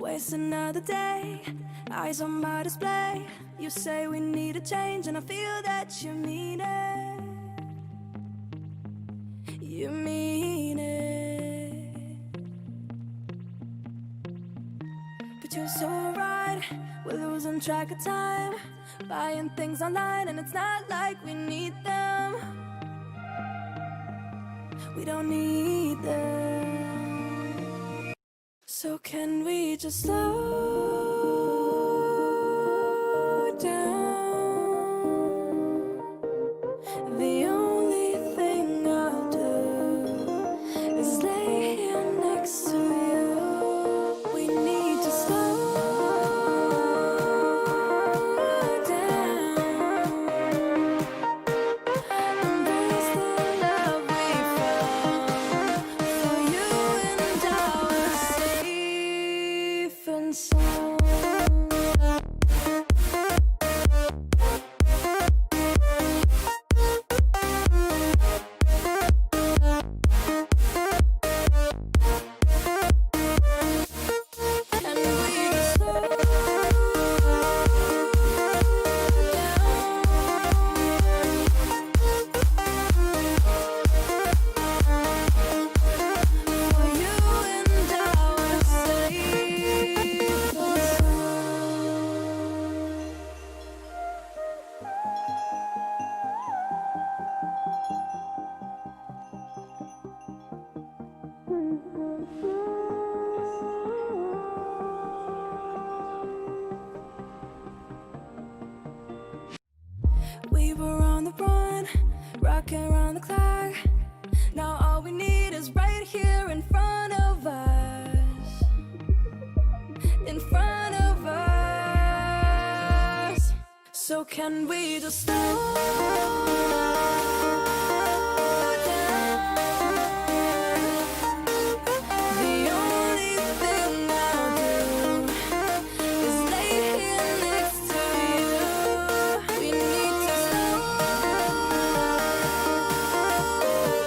waste another day, eyes on my display. You say we need a change, and I feel that you mean it. You mean it. But you're so right, we're losing track of time, buying things online, and it's not like we need them. We don't need them. So can we just slow down? The only thing I'll do is lay here next to you. We need to slow down. Embrace the love we found. For you and I were safe and sound. And we just slow down. For you and I were safe and we were on the run, rocking around the clock. Now all we need is right here in front of us. In front of us. So can we just slow down? The only thing I'll do is lay here next to you. We need to slow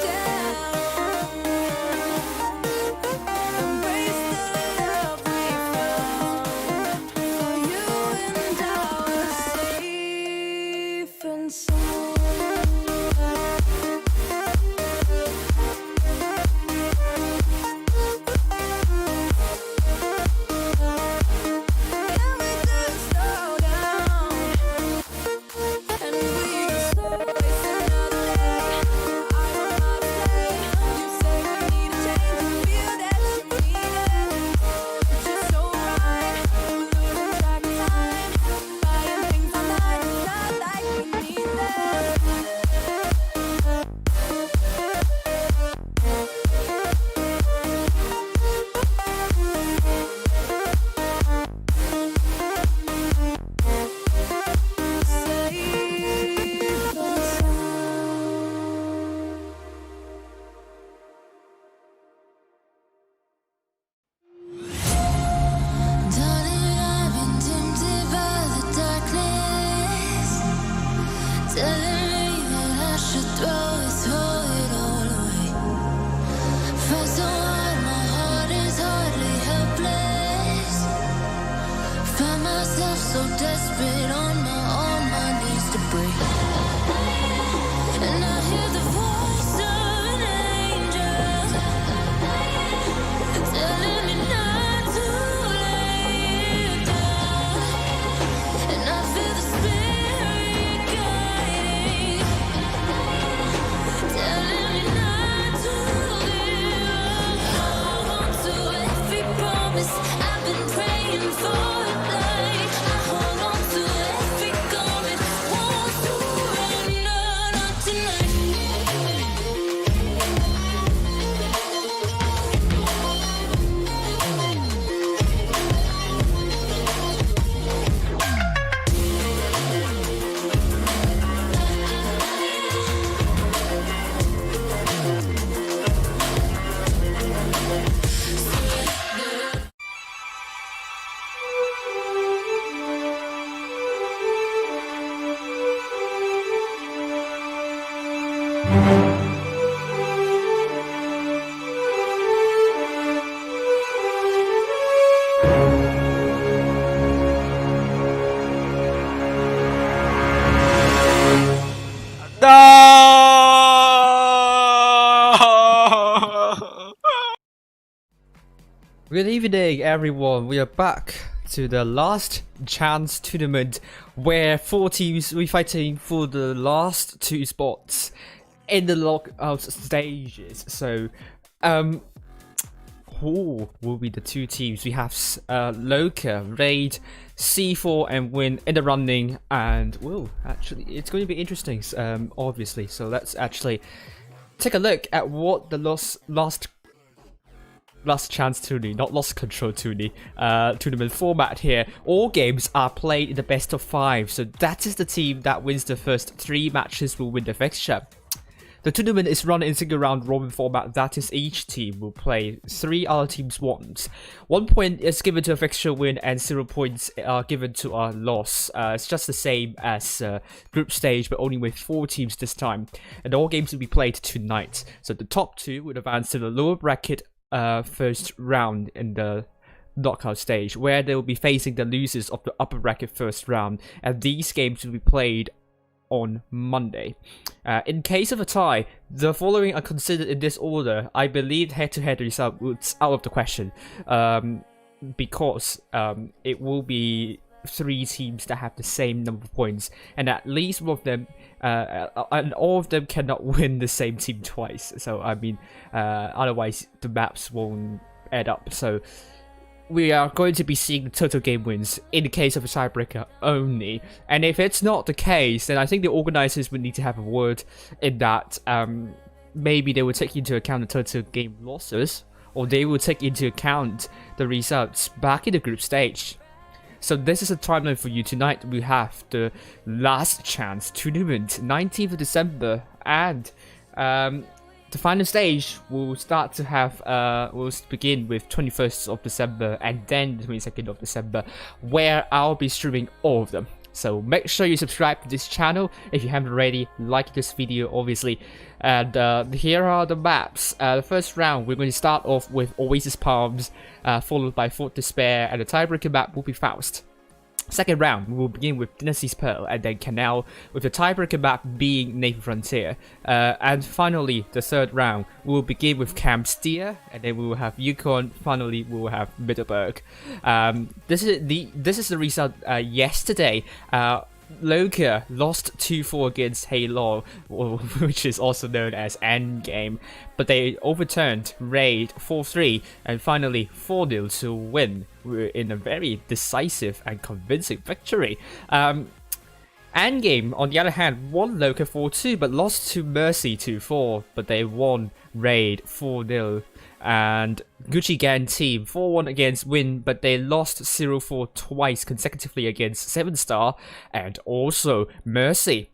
down. Embrace the love we found. For you and I were safe and sound. Good evening, everyone. We are back to the last chance tournament where 4 teams will be fighting for the last 2 spots in the lockout stages. So, who will be the 2 teams? We have Loka, Raid, C4, and W1N in the running, and actually, it's going to be interesting. Obviously. So let's actually take a look at what the last chance tourney, not lost control tourney, tournament format here. All games are played in the best of 5, so that is the team that wins the first 3 matches will win the fixture. The tournament is run in single round robin format, that is each team will play 3 other teams once. 1 point is given to a fixture win and 0 points are given to a loss. It's just the same as group stage, but only with 4 teams this time. And all games will be played tonight. So the top 2 would advance to the lower bracket first round in the knockout stage, where they will be facing the losers of the upper bracket first round, and these games will be played on Monday. In case of a tie, the following are considered in this order. I believe head-to-head results out of the question, because it will be 3 teams that have the same number of points, and at least one of them, and all of them cannot win the same team twice. So I mean, otherwise the maps won't add up. So we are going to be seeing the total game wins in the case of a tiebreaker only. And if it's not the case, then I think the organizers would need to have a word in that. Maybe they will take into account the total game losses, or they will take into account the results back in the group stage. So this is a timeline for you. Tonight we have the last chance tournament, 19th of December, and the final stage will start to have will begin with 21st of December and then the 22nd of December, where I'll be streaming all of them. So make sure you subscribe to this channel if you haven't already, like this video obviously, and here are the maps. The first round we're going to start off with Oasis Palms, followed by Fort Despair, and the tiebreaker map will be Faust. Second round, we will begin with Dynasty's Pearl and then Canal, with the tiebreaker map being Naval Frontier. And finally, the third round, we will begin with Camp Steer, and then we will have Yukon. Finally, we will have Middleburg. This is the result yesterday. Loka lost 2-4 against Halo, which is also known as Endgame, but they overturned Raid 4-3 and finally 4-0 to win in a very decisive and convincing victory. Endgame, on the other hand, won Loka 4-2 but lost to Mercy 2-4, but they won Raid 4-0. And Gucci Gang team 4-1 against W1N, but they lost 0-4 twice consecutively against 7-Star and also Mercy.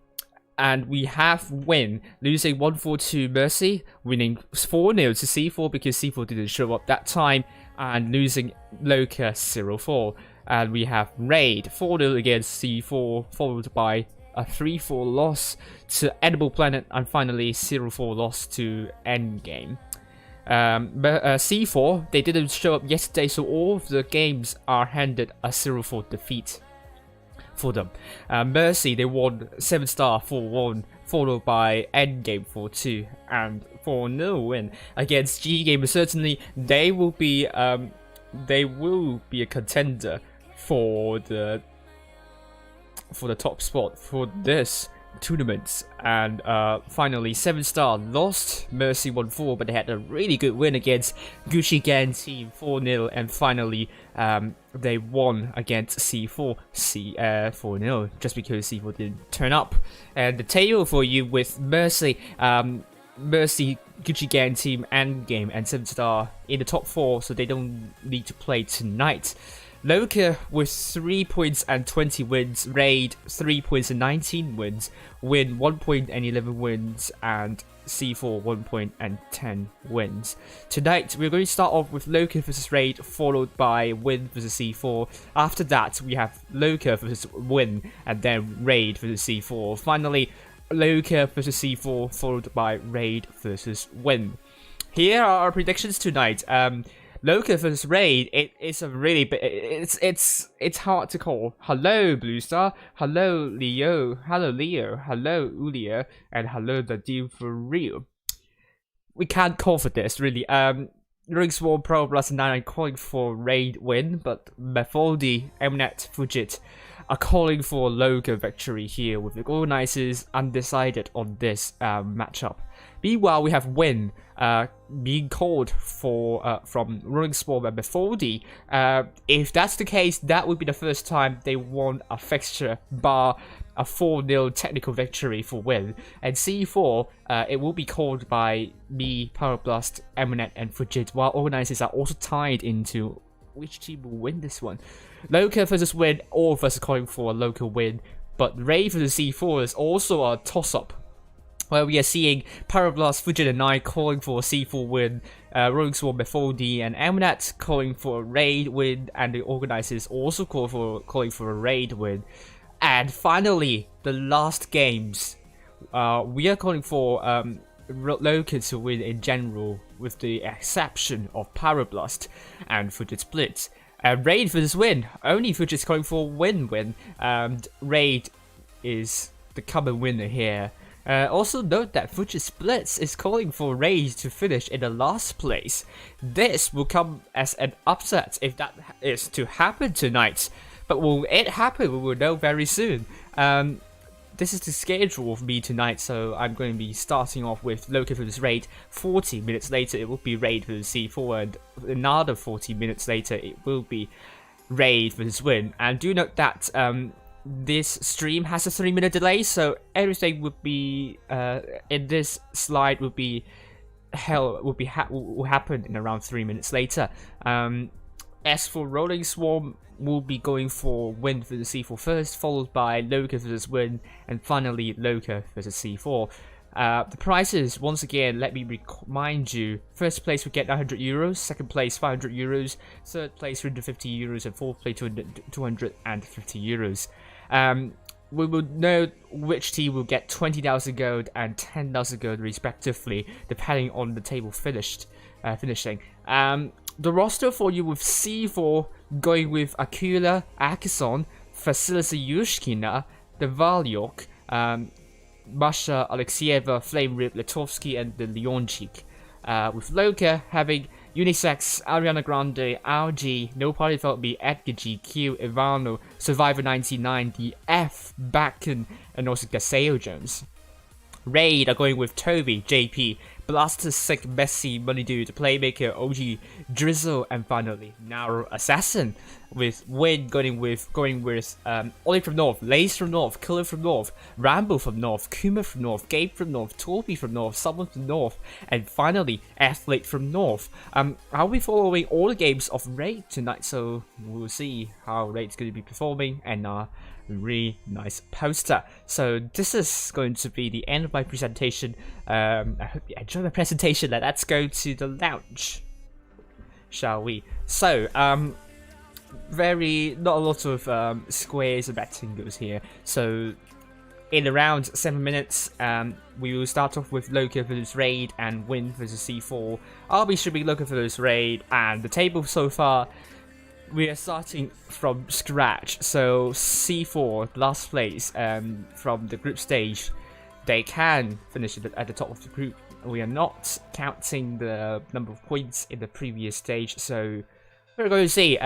And we have W1N losing 1-4 to Mercy, winning 4-0 to C4 because C4 didn't show up that time, and losing Loka 0-4. And we have Raid 4-0 against C4, followed by a 3-4 loss to Edible Planet, and finally 0-4 loss to Endgame. But C4, they didn't show up yesterday, so all of the games are handed a 0-4 defeat for them. Mercy, they won 7-Star 4-1, followed by Endgame 4-2, and 4-0 win against G Gamer. Certainly, they will be a contender for the top spot for this tournaments. And finally 7-Star lost, Mercy 1-4, but they had a really good win against Gucci Gang team 4-0, and finally they won against C4 4-0 just because C4 didn't turn up. And the table for you with Mercy, Gucci Gang team, Endgame, and 7-Star in the top 4, so they don't need to play tonight. Loka with 3 points and 20 wins, Raid 3 points and 19 wins, W1N 1 point and 11 wins, and C4 1 point and 10 wins. Tonight we're going to start off with Loka versus Raid, followed by W1N versus C4. After that we have Loka versus W1N, and then Raid versus C4. Finally, Loka versus C4, followed by Raid versus W1N. Here are our predictions tonight. Loka versus Raid, it's a really big, it's hard to call. Hello Blue Star, hello Leo, hello Ulia, and hello the deal for real. We can't call for this really. Ring Swarm Pro Plus 9 are calling for raid win, but Mefodi, Mnet, Fujit are calling for Loka victory here, with the organizers undecided on this matchup. Meanwhile, we have Win being called for from Ring Swarm and Mefodi. If that's the case, that would be the first time they won a fixture, bar a 4-0 technical victory for Win. And C4, it will be called by me, Powerblast, Eminent, and Fujit, while organizers are also tied into which team will win this one. Loka versus Win, all of us are calling for a Loka win, but Ray versus C4 is also a toss-up, where we are seeing Powerblast, Fujit, and I calling for a C4 win, Rolling Swarm, Mefodi, and Eminat calling for a raid win, and the organizers also calling for a raid win. And finally, the last games, we are calling for Loka to win in general, with the exception of Powerblast and Fujit's Blitz. Raid versus Win, only Fujit's calling for win-win, and Raid is the common winner here. Also note that Fujit's Blitz is calling for Raid to finish in the last place. This will come as an upset if that is to happen tonight. But will it happen? We will know very soon. This is the schedule of me tonight, so I'm going to be starting off with Loka vs Raid. 40 minutes later, it will be Raid vs C4, and another 40 minutes later, it will be Raid vs Win. And do note that this stream has a 3-minute delay, so everything would be in this slide would be will happen in around 3 minutes later. As for Rolling Swarm, we'll be going for Win vs C4 first, followed by Loka vs Win, and finally Loka vs C4. The prizes, once again, let me remind you, first place will get 100 euros, second place 500 euros, third place 350 euros, and fourth place 250 euros. We will know which team will get 20,000 gold and 10,000 gold respectively, depending on the table finishing. The roster for you with C4 going with Akula, Akison, Vasilisa Yushkina, Devaliok, Masha Alexieva, Flame Rip, Litovsky, and the Leonchik. With Loka having Unisex, Ariana Grande, RG, No Party Felt Me, Edgar G, Q, Ivano, Survivor 99, DF, Bakken, and also Gaseo Jones. Raid are going with Toby, JP, Blaster, Sick, Messi, Money Dude, Playmaker, OG, Drizzle, and finally Narrow Assassin. With Win going with Ollie from North, Lace from North, Killer from North, Rambo from North, Kuma from North, Gabe from North, Torby from North, Someone from North, and finally Athlete from North. I'll be following all the games of Raid tonight, so we'll see how Raid's going to be performing, and really nice poster. So this is going to be the end of my presentation. I hope you enjoyed my presentation. Let's go to the lounge, shall we? So not a lot of squares and rectangles here. So in around 7 minutes, we will start off with Loka vs Raid and Win vs C4. I'll be streaming Loka vs Raid, and the table so far, we are starting from scratch. So C4, last place from the group stage, they can finish at the top of the group. We are not counting the number of points in the previous stage, so we're going to see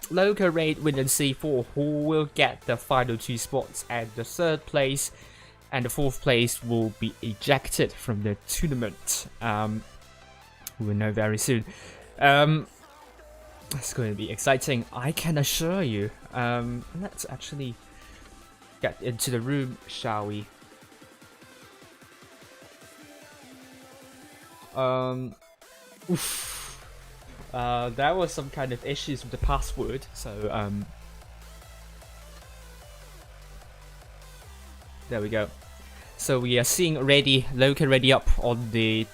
Loka, Raid, Win, and C4 who will get the final 2 spots, and the 3rd place and the 4th place will be ejected from the tournament. We will know very soon. It's going to be exciting, I can assure you. Let's actually get into the room, shall we? There was some kind of issues with the password, so there we go. So we are seeing Loka ready up on the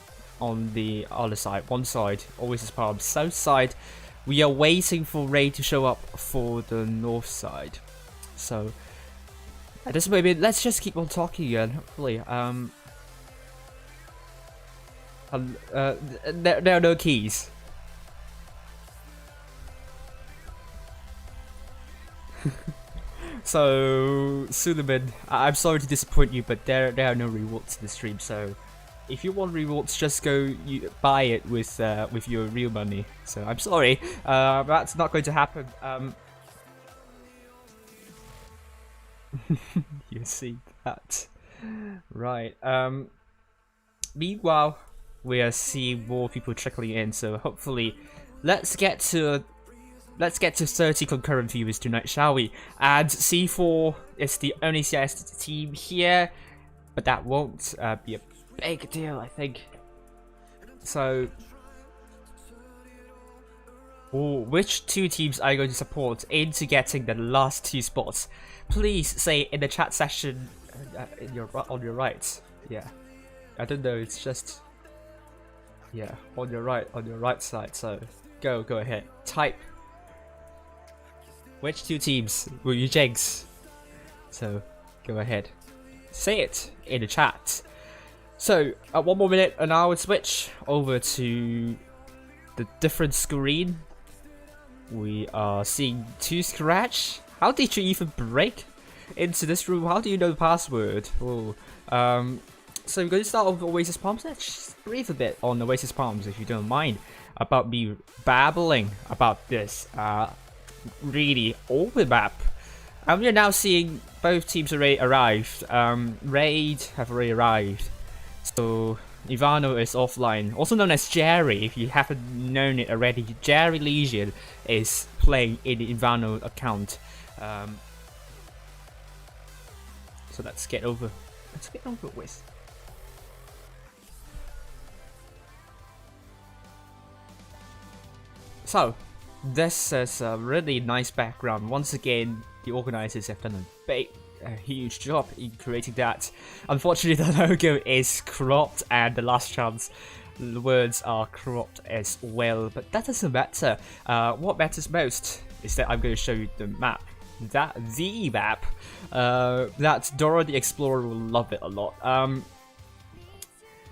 other side, one side, always as part of the south side. We are waiting for Raid to show up for the north side. So at this moment, let's just keep on talking again. Hopefully, there are no keys. So Suleiman, I'm sorry to disappoint you, but there are no rewards to the stream. So if you want rewards, just go buy it with your real money. So I'm sorry, that's not going to happen. You see that, right? Meanwhile, we are seeing more people trickling in. So hopefully, let's get to 30 concurrent viewers tonight, shall we? And C4 is the only CS team here, but that won't be a big deal, I think. So, which two teams are you going to support into getting the last 2 spots? Please say in the chat section on your right. Yeah, I don't know. It's just on your right side. So go ahead. Type. Which 2 teams will you jinx? So go ahead. Say it in the chat. So, at 1 more minute, and I would switch over to the different screen. We are seeing 2 scratch. How did you even break into this room? How do you know the password? Oh, so we're going to start off with Oasis Palms. Let's just breathe a bit on Oasis Palms, if you don't mind, about me babbling about this really open map. And we are now seeing both teams already arrived. Raid have already arrived. So Ivano is offline, also known as Jerry. If you haven't known it already, Jerry Legion is playing in the Ivano account. So let's get over with. So this is a really nice background. Once again, the organizers have done a huge job in creating that. Unfortunately, the logo is cropped and the last chance words are cropped as well, but that doesn't matter. What matters most is that I'm going to show you the map. That Dora the Explorer will love it a lot.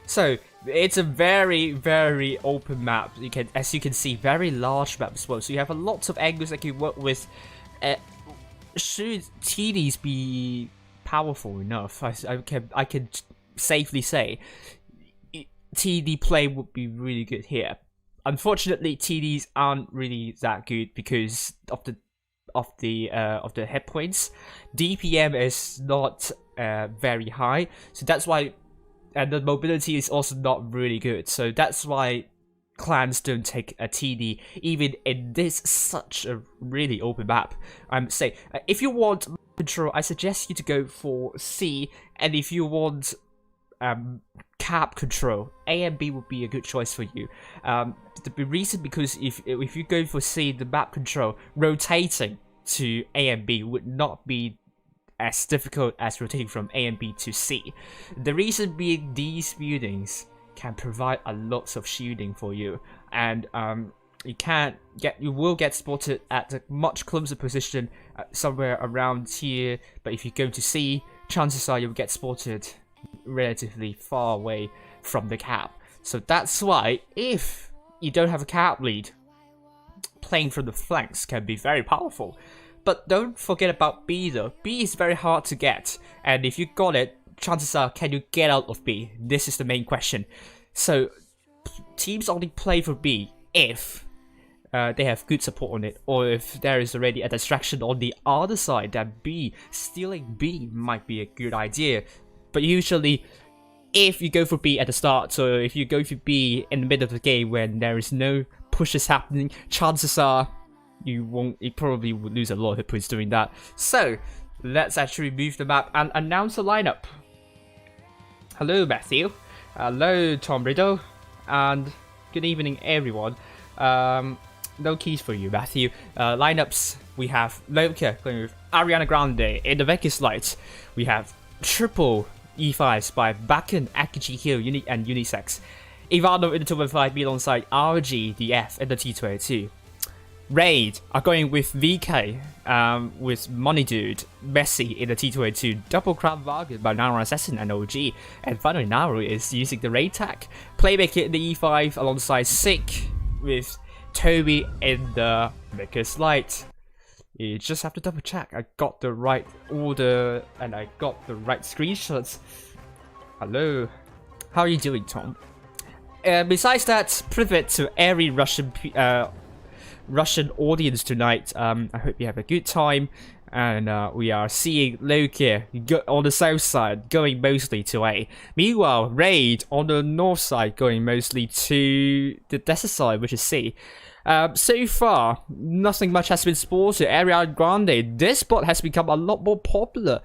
So it's a very, very open map. As you can see, very large map as well. So you have a lot of angles that you work with. Should TDs be powerful enough, I can safely say TD play would be really good here. Unfortunately, TDs aren't really that good because of the hit points. DPM is not very high, so that's why, and the mobility is also not really good. So that's why clans don't take a TD even in this such a really open map. Say if you want control, I suggest you to go for C, and if you want cap control, A and B would be a good choice for you. The reason because if you go for C, the map control, rotating to A and B would not be as difficult as rotating from A and B to C. The reason being, these buildings can provide a lot of shielding for you, and you will get spotted at a much closer position somewhere around here, but if you go to C, chances are you'll get spotted relatively far away from the cap. So that's why if you don't have a cap lead, playing from the flanks can be very powerful. But don't forget about B though. B is very hard to get, and if you got it, chances are, can you get out of B? This is the main question. So teams only play for B if they have good support on it, or if there is already a distraction on the other side, then stealing B might be a good idea. But usually, if you go for B at the start, so if you go for B in the middle of the game when there is no pushes happening, chances are you probably would lose a lot of hit points doing that. So let's actually move the map and announce the lineup. Hello Matthew, hello Tom Riddle, and good evening everyone. No keys for you, Matthew. Lineups, we have Loka playing with Ariana Grande in the Vegas Light. We have triple E5s by Bakken, Akiji Hill, and Unisex. Ivano in the 215 alongside RG, the F in the T22. Raid are going with VK, with Money Dude, Messi in the T22, Double Crown Wagon by Nara Assassin and OG, and finally Naru is using the Raid tag. Playmaker in the E5 alongside Sick, with Toby in the Maker's Light. You just have to double check I got the right order and I got the right screenshots. Hello. How are you doing, Tom? Besides that, privet to every Russian audience tonight. I hope you have a good time. And we are seeing Loka on the south side going mostly to A. Meanwhile, Raid on the north side going mostly to the desert side, which is C. So far, nothing much has been spotted. Ariana Grande, this spot has become a lot more popular.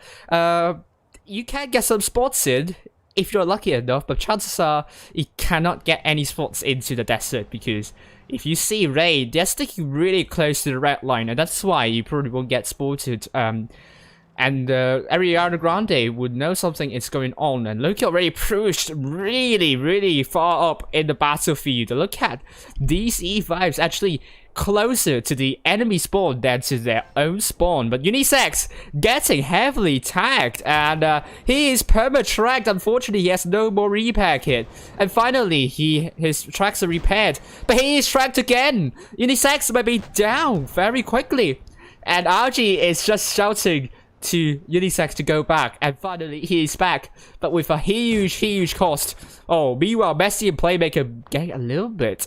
You can get some spots in if you're lucky enough, but chances are you cannot get any spots into the desert because if you see Raid, they're sticking really close to the red line, and that's why you probably won't get spotted. And Ariana Grande would know something is going on, and Loka already pushed really far up in the battlefield. Look at these E5s actually closer to the enemy spawn than to their own spawn, but Unisex getting heavily tagged, and he is perma-tracked. Unfortunately, he has no more repair kit, and finally his tracks are repaired, but he is tracked again. Unisex might be down very quickly, and RG is just shouting to Unisex to go back, and finally he is back, but with a huge cost. Oh, meanwhile, Messi and Playmaker getting a little bit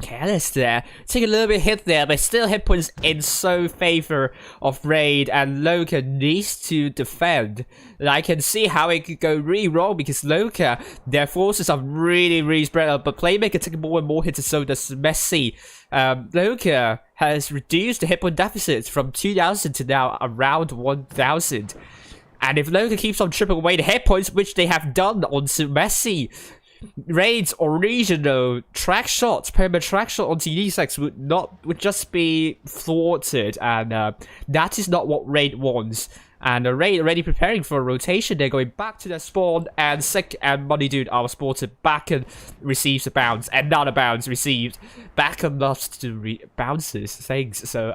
careless there, taking a little bit hit there, but still hit points in so favor of Raid, and Loka needs to defend. And I can see how it could go really wrong because Loka, their forces are really spread out, but Playmaker taking more and more hits, and so does Messi. Loka has reduced the hit point deficit from 2,000 to now around 1,000. And if Loka keeps on chipping away the hit points, which they have done onto Messi, Raid's original track shots, perma track shot onto Unisex would just be thwarted, and that is not what Raid wants. And Raid already preparing for a rotation. They're going back to their spawn, and Sick and Money Dude are spotted. Back and receives a bounce, and another bounce received. Back and loves to bounces things. So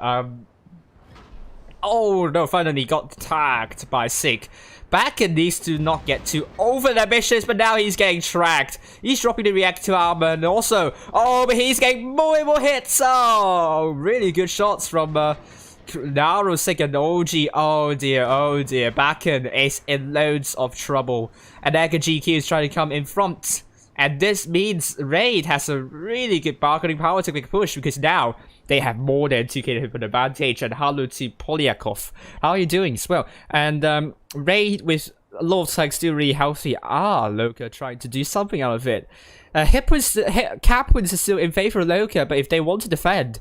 oh no! Finally got tagged by Sick. Backen needs to not get too over ambitious, but now he's getting tracked. He's dropping the reactor armor, and also, oh, but he's getting more and more hits. Oh, really good shots from Naro, Sick, and OG. Oh dear. Backen is in loads of trouble, and Eka GQ is trying to come in front. And this means Raid has a really good bargaining power to make a push, because now they have more than 2k hit point advantage. And hello to Polyakov. How are you doing as well? And Raid with a lot of tanks still really healthy. Loka trying to do something out of it. Cap points are still in favor of Loka, but if they want to defend,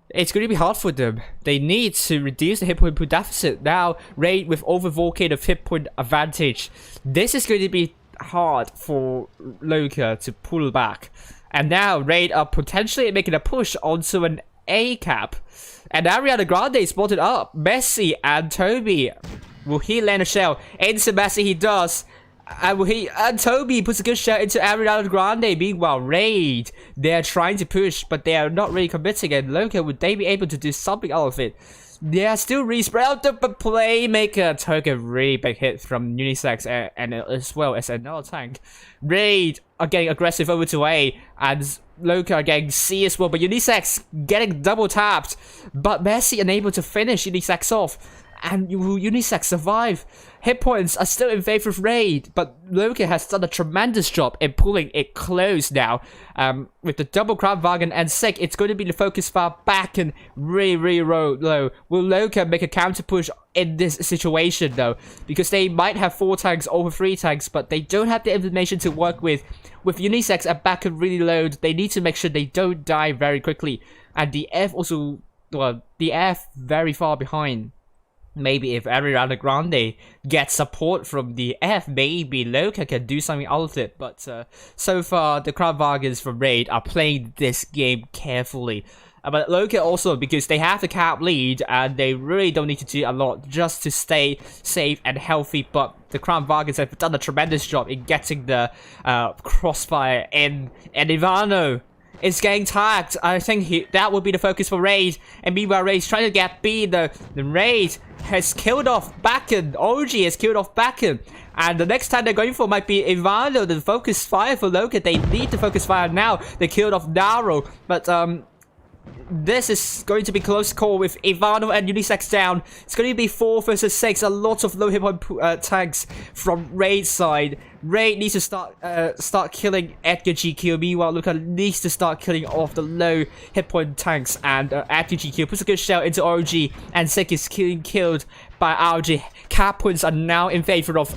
it's going to be hard for them. They need to reduce the hit point deficit. Now, Raid with over 4k of hit point advantage. This is going to be hard for Loka to pull back. And now Raid are potentially making a push onto an A cap. And Ariana Grande spotted up Messi and Toby. Will he land a shell into Messi? He does. And Toby puts a good shell into Ariana Grande. Meanwhile, Raid, they're trying to push, but they are not really committing. And Loka, would they be able to do something out of it? They are still really-spread out, but Playmaker took a really big hit from Unisex, and as well as another tank. Raid are getting aggressive over to A, and Loka are getting C as well, but Unisex getting double tapped. But Messi unable to finish Unisex off. And will Unisex survive? Hit points are still in favor of Raid, but Loka has done a tremendous job in pulling it close now. With the double W1N and C4, it's going to be the focus far back and really low. Will Loka make a counter push in this situation though? Because they might have 4 tanks over 3 tanks, but they don't have the information to work with. With Unisex at back and really low, they need to make sure they don't die very quickly. And the F also, well, the F very far behind. Maybe if Ariana Grande gets support from the F, maybe Loka can do something out of it. But so far, the W1Ns from Raid are playing this game carefully. But Loka also, because they have the cap lead, and they really don't need to do a lot just to stay safe and healthy. But the W1Ns have done a tremendous job in getting the crossfire in. And Ivano is getting tagged. I think that would be the focus for Raid. And meanwhile, Raid's trying to get B. The Raid has killed off Backen. OG has killed off Backen. And the next time they're going for might be Ivano, the focus fire for Loka. They need to focus fire now. They killed off Naro. But This is going to be close call with Ivano and Unisex down. It's going to be 4 versus 6. A lot of low hit point tags from Raid's side. Raid needs to start killing Edgar GQ. Meanwhile, Loka needs to start killing off the low hit point tanks. And Edgar GQ puts a good shell into RG. And Sick is getting killed by RG. Cap points are now in favor of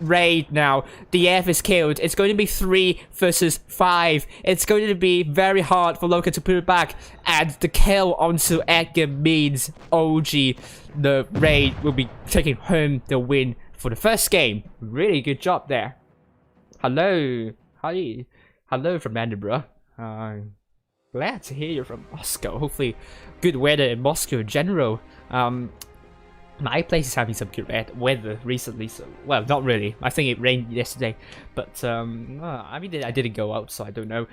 Raid now. The F is killed. It's going to be 3 versus 5. It's going to be very hard for Loka to put it back. And the kill onto Edgar means OG, the Raid, will be taking home the win for the first game. Really good job there. Hello. Hi. Hello from Edinburgh. Glad to hear you from Moscow. Hopefully good weather in Moscow in general. My place is having some good weather recently, so, well, not really. I think it rained yesterday, but, I mean, I didn't go out, so I don't know.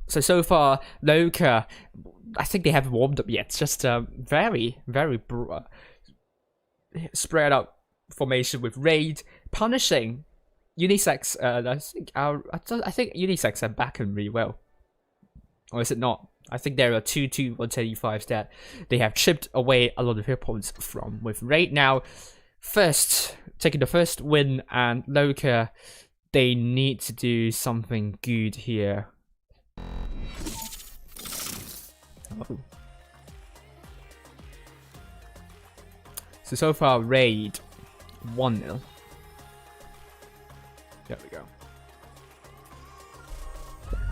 So far, Loka, I think they haven't warmed up yet. It's just very, very spread out formation with Raid punishing Unisex. I think Unisex are backing really well. Or is it not? I think there are 125s that they have chipped away a lot of hit points from. With Raid now taking the first win, and Loka, they need to do something good here. Oh. So far, Raid 1-0. There we go.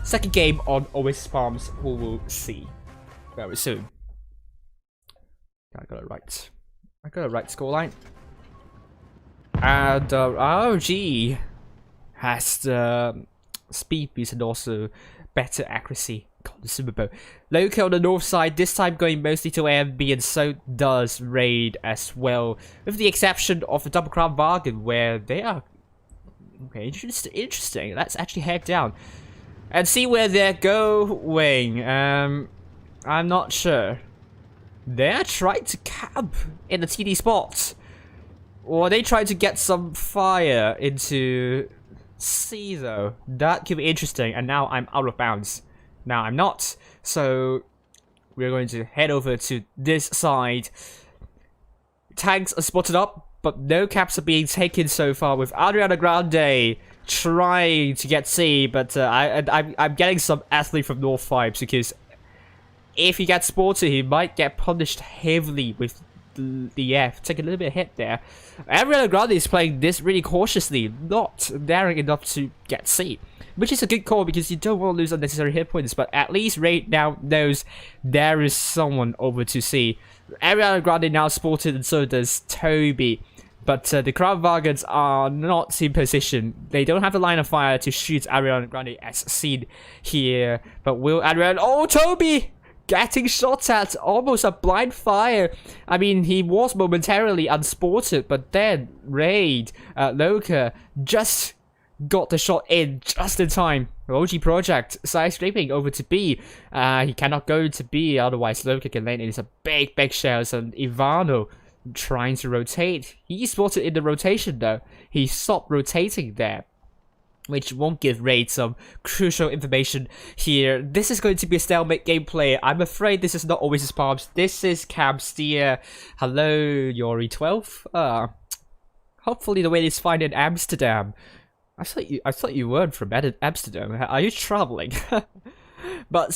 Second game on Oasis Farms, we will see very soon. I got it right. I got a right scoreline. And RG has the speed boost and also better accuracy. Consumable. Loka on the north side, this time going mostly to AMB, and so does Raid as well. With the exception of the Double Crown Bargain, where they are... Okay, interesting. Let's actually head down and see where they're going. I'm not sure. They're trying to camp in the TD spot. Or they try to get some fire into C though. That could be interesting. And now I'm out of bounds. Now I'm not. So we're going to head over to this side. Tanks are spotted up, but no caps are being taken so far, with Ariana Grande trying to get C, but I'm getting some athlete from North vibes, because if he gets spotted, he might get punished heavily with the F. Take a little bit of hit there. Ariana Grande is playing this really cautiously, not daring enough to get C, which is a good call because you don't want to lose unnecessary hit points, but at least Raid now knows there is someone over to C. Ariana Grande now spotted, and so does Toby. But the Crown Vargans are not in position. They don't have a line of fire to shoot Ariana Grande as seen here. But will Ariana... Oh, Toby! Getting shot at. Almost a blind fire. I mean, he was momentarily unspotted, but then Raid, Loka, just got the shot in just in time. OG Project side scraping over to B. He cannot go to B, otherwise Loka can land in. It's a big shells, and Ivano trying to rotate. He spotted in the rotation though. He stopped rotating there, which won't give Raid some crucial information here. This is going to be a stalemate gameplay. I'm afraid this is not Oasis Palms. This is Camsteer. Hello, Yori12. Hopefully the way is fine in Amsterdam. I thought you weren't from Amsterdam. Are you traveling? But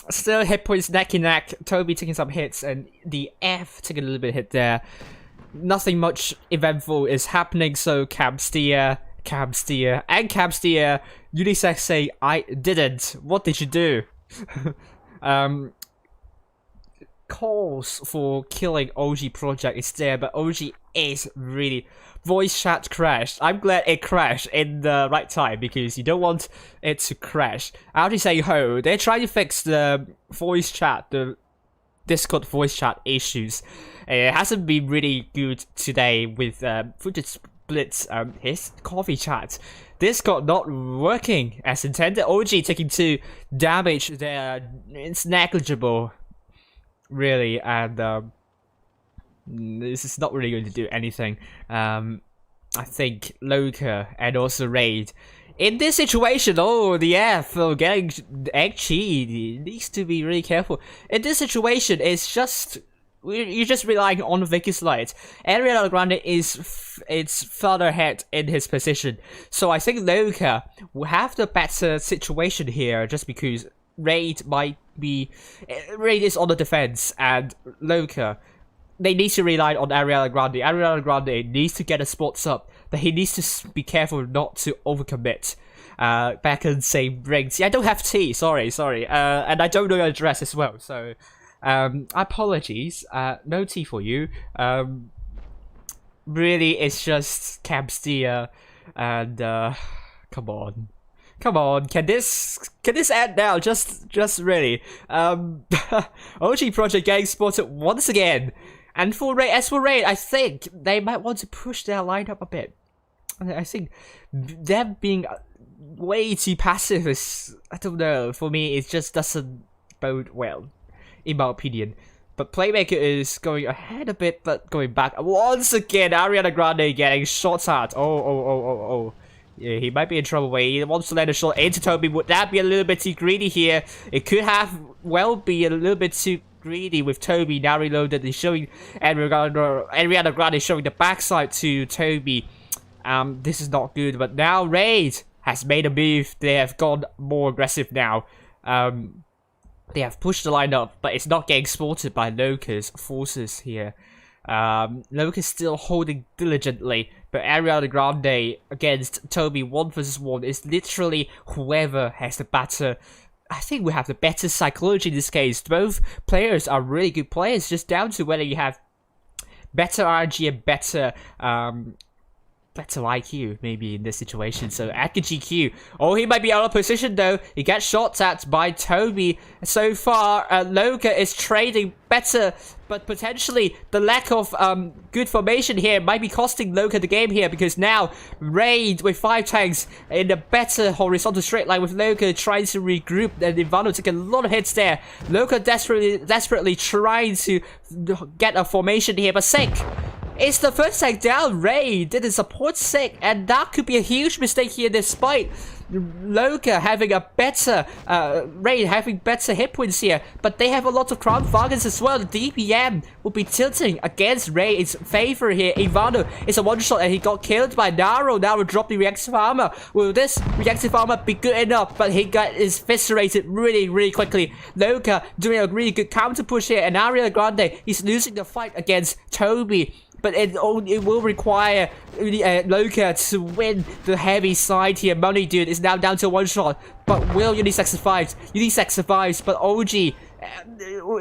still hit points neck and neck. Toby taking some hits, and the F taking a little bit of hit there. Nothing much eventful is happening, so Camsteer, Unisex say, I didn't. What did you do? Calls for killing OG Project is there, but OG is really... Voice chat crashed. I'm glad it crashed in the right time, because you don't want it to crash. I actually say ho. They're trying to fix the voice chat, the Discord voice chat issues. It hasn't been really good today with Footage Blitz, his coffee chat. Discord not working as intended. OG taking 2 damage there. It's negligible, really, and this is not really going to do anything. I think Loka and also Raid, in this situation, oh, the F, getting actually needs to be really careful. In this situation, it's just you're just relying on Vicky's light. Ariana Grande is further ahead in his position, so I think Loka will have the better situation here, just because Raid is on the defense, and Loka, they need to rely on Ariana Grande. Ariana Grande needs to get the spots up, but he needs to be careful not to overcommit. Back in same rings. Yeah, I don't have tea. Sorry. And I don't know your address as well. So, apologies. No tea for you. Really, it's just Camp Steer, and come on. Can this end now? Just really. OG Project getting spotted once again. And as for Raid, I think they might want to push their lineup a bit. I think them being way too passive is, I don't know, for me it just doesn't bode well, in my opinion. But Playmaker is going ahead a bit, but going back. Once again, Ariana Grande getting shots at. Oh. Yeah, he might be in trouble where he wants to land a shot into Toby. Would that be a little bit too greedy here? It could have well be a little bit too greedy with Toby now reloaded. He's showing Ariana Grande showing the backside to Toby. This is not good, but now Raid has made a move. They have gone more aggressive now. They have pushed the line up, but it's not getting spotted by Loka's forces here. Loka's still holding diligently, but Ariana Grande against Toby 1 versus 1 is literally whoever has the better. I think we have the better psychology in this case. Both players are really good players, just down to whether you have better RNG and better IQ, maybe, in this situation. So, Akka GQ. Oh, he might be out of position, though. He gets shot at by Toby. So far, Loka is trading better, but potentially the lack of good formation here might be costing Loka the game here, because now Raid with 5 tanks in a better horizontal straight line with Loka trying to regroup, and Ivano taking a lot of hits there. Loka desperately trying to get a formation here, but Sick. It's the first tank down. Raid didn't support Sick, and that could be a huge mistake here, despite Loka having a better Raid having better hit points here, but they have a lot of Crown Falcons as well. The DPM will be tilting against Raid's favor here. Ivano is a one-shot and he got killed by Naro. Naro dropped the reactive armor. Will this reactive armor be good enough? But he got his eviscerated really quickly. Loka doing a really good counter push here, and Ariana Grande is losing the fight against Toby. But it will require Loka to win the heavy side here. Money Dude is now down to 1 shot. But will Unisex survive? Unisex survives, but OG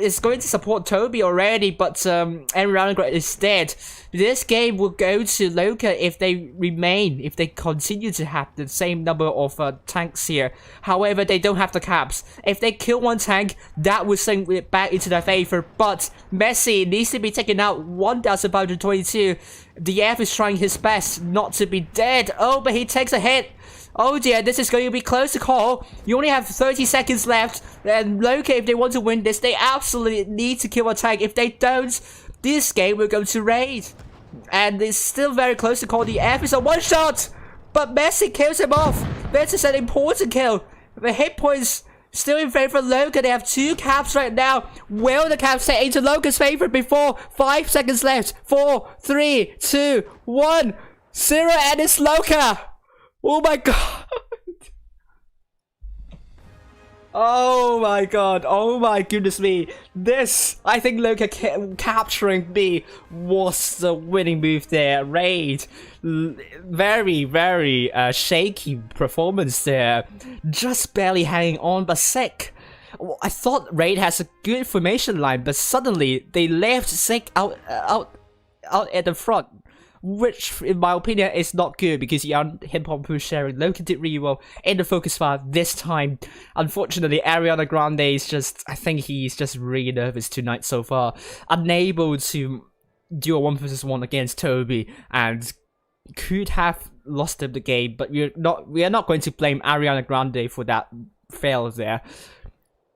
is going to support Toby already, but Ariana Grande is dead. This game will go to Loka if they continue to have the same number of tanks here. However, they don't have the caps. If they kill 1 tank, that will swing it back into their favor. But Messi needs to be taken out. 1,522. DF is trying his best not to be dead. Oh, but he takes a hit. Oh dear, this is going to be close to call. You only have 30 seconds left. And Loka, if they want to win this, they absolutely need to kill a tank. If they don't, this game will go to Raid. And it's still very close to call. The F is a 1-shot. But Messi kills him off. This is an important kill. The hit points still in favor of Loka. They have 2 caps right now. Will the cap set into Loka's favor before 5 seconds left? 4, 3, 2, 1, 0, and it's Loka. Oh my god. Oh my god. Oh my goodness me. This, I think Loka capturing B was the winning move there. Raid. Very shaky performance there. Just barely hanging on, but Sick. I thought Raid has a good formation line, but suddenly they left Sick out at the front. Which, in my opinion, is not good, because he on hip-hop push sharing. Loka did really well in the focus fire this time. Unfortunately, Ariana Grande is just, I think he's just really nervous tonight so far. Unable to do a 1 versus 1 against Toby, and could have lost him the game, but we are not going to blame Ariana Grande for that fail there.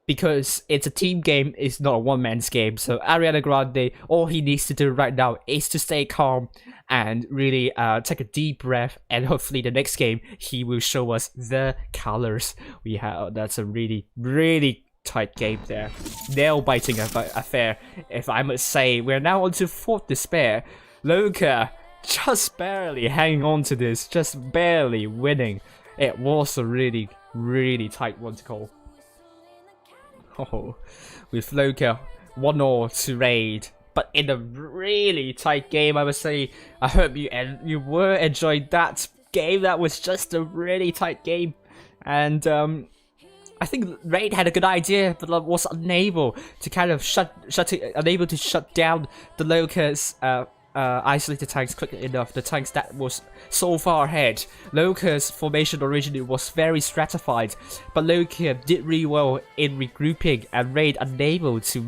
because it's a team game, it's not a one-man's game. So Ariana Grande, all he needs to do right now is to stay calm and really take a deep breath, and hopefully the next game he will show us the colors we have. That's a really, really tight game there. Nail-biting affair, if I must say. We're now on to fourth despair. Loka just barely hanging on to this, just barely winning. It was a really, really tight one to call. Oh, with Loka 1-0 to Raid, but in a really tight game, I would say. I hope you were enjoying that game. That was just a really tight game, and I think Raid had a good idea, but was unable to kind of unable to shut down the Loka's isolated tanks quickly enough. The tanks that was so far ahead. Loka's formation originally was very stratified, but Loka did really well in regrouping, and Raid unable to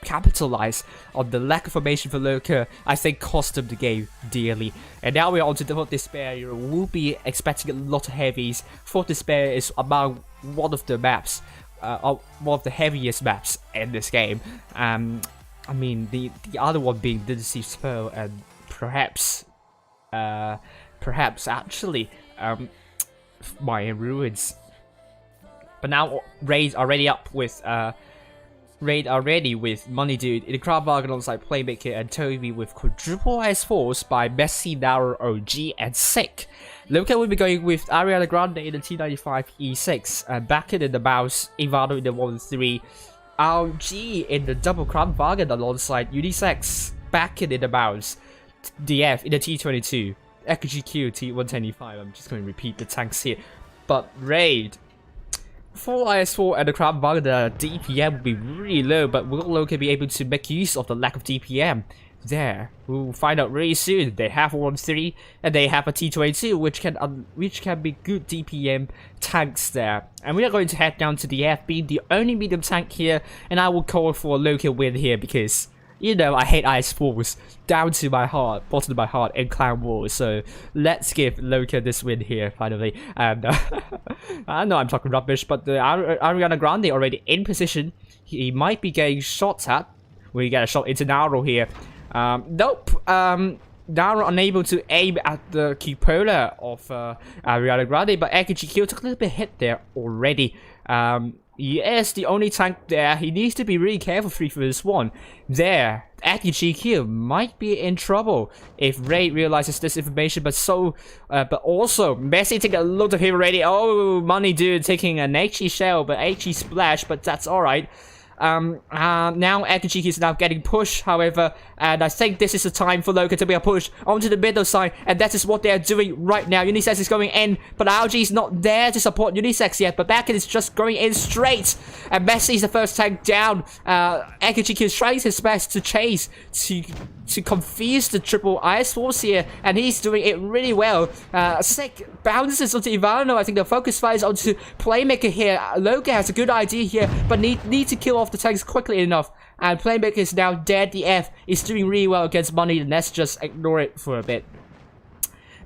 capitalize on the lack of formation for Loka, I think cost them the game dearly. And now we're on to the fourth despair. You will be expecting a lot of heavies. Fourth despair is among one of the maps, one of the heaviest maps in this game. I mean, the other one being the Deceived Pearl, and perhaps actually Mayan Ruins. But now Raid already up with Money Dude in the crowd bargain alongside Playmaker and Toby with quadruple ice force by Messi, Naro, OG, and Sick. Loka will be going with Ariana Grande in the T95 E6, Backen in the mouse, Ivano in the 1-3, RG in the double crown bargain alongside Unisex, Backen in the mouse, DF in the T22, EKGQ T125. I'm just going to repeat the tanks here. But Raid, full IS4 and the crown bargain, the DPM will be really low, but will Loka be able to make use of the lack of DPM? There, we'll find out really soon. They have a 1-3 and they have a T22, which can be good DPM tanks there. And we are going to head down to the F, being the only medium tank here, and I will call for a Loka win here because, you know, I hate IS4s down to my heart, bottom of my heart in Clan Wars. So let's give Loka this win here finally. And I know I'm talking rubbish, but the Ariana Grande already in position. He might be getting shots at. We get a shot into Naro here. Nope. Naro unable to aim at the cupola of Ariana Grande, but EKGQ took a little bit hit there already. He is the only tank there. He needs to be really careful for this one. There, EKGQ might be in trouble if Raid realizes this information, but also Messi taking a lot of hit already. Oh, Money Dude taking an HE shell, but HE splash, but that's alright. Now EKGQ is now getting pushed, however, and I think this is the time for Loka to be a push onto the middle side, and that is what they are doing right now. Unisex is going in, but RG is not there to support Unisex yet, but Backen is just going in straight, and Messi is the first tank down. EKGQ is trying his best to chase, to confuse the triple ice force here, and he's doing it really well. Sick bounces onto Ivano. I think the focus fire is onto Playmaker here. Loka has a good idea here, but need to kill off the tanks quickly enough. And Playmaker is now dead. The F is doing really well against Money, and let's just ignore it for a bit.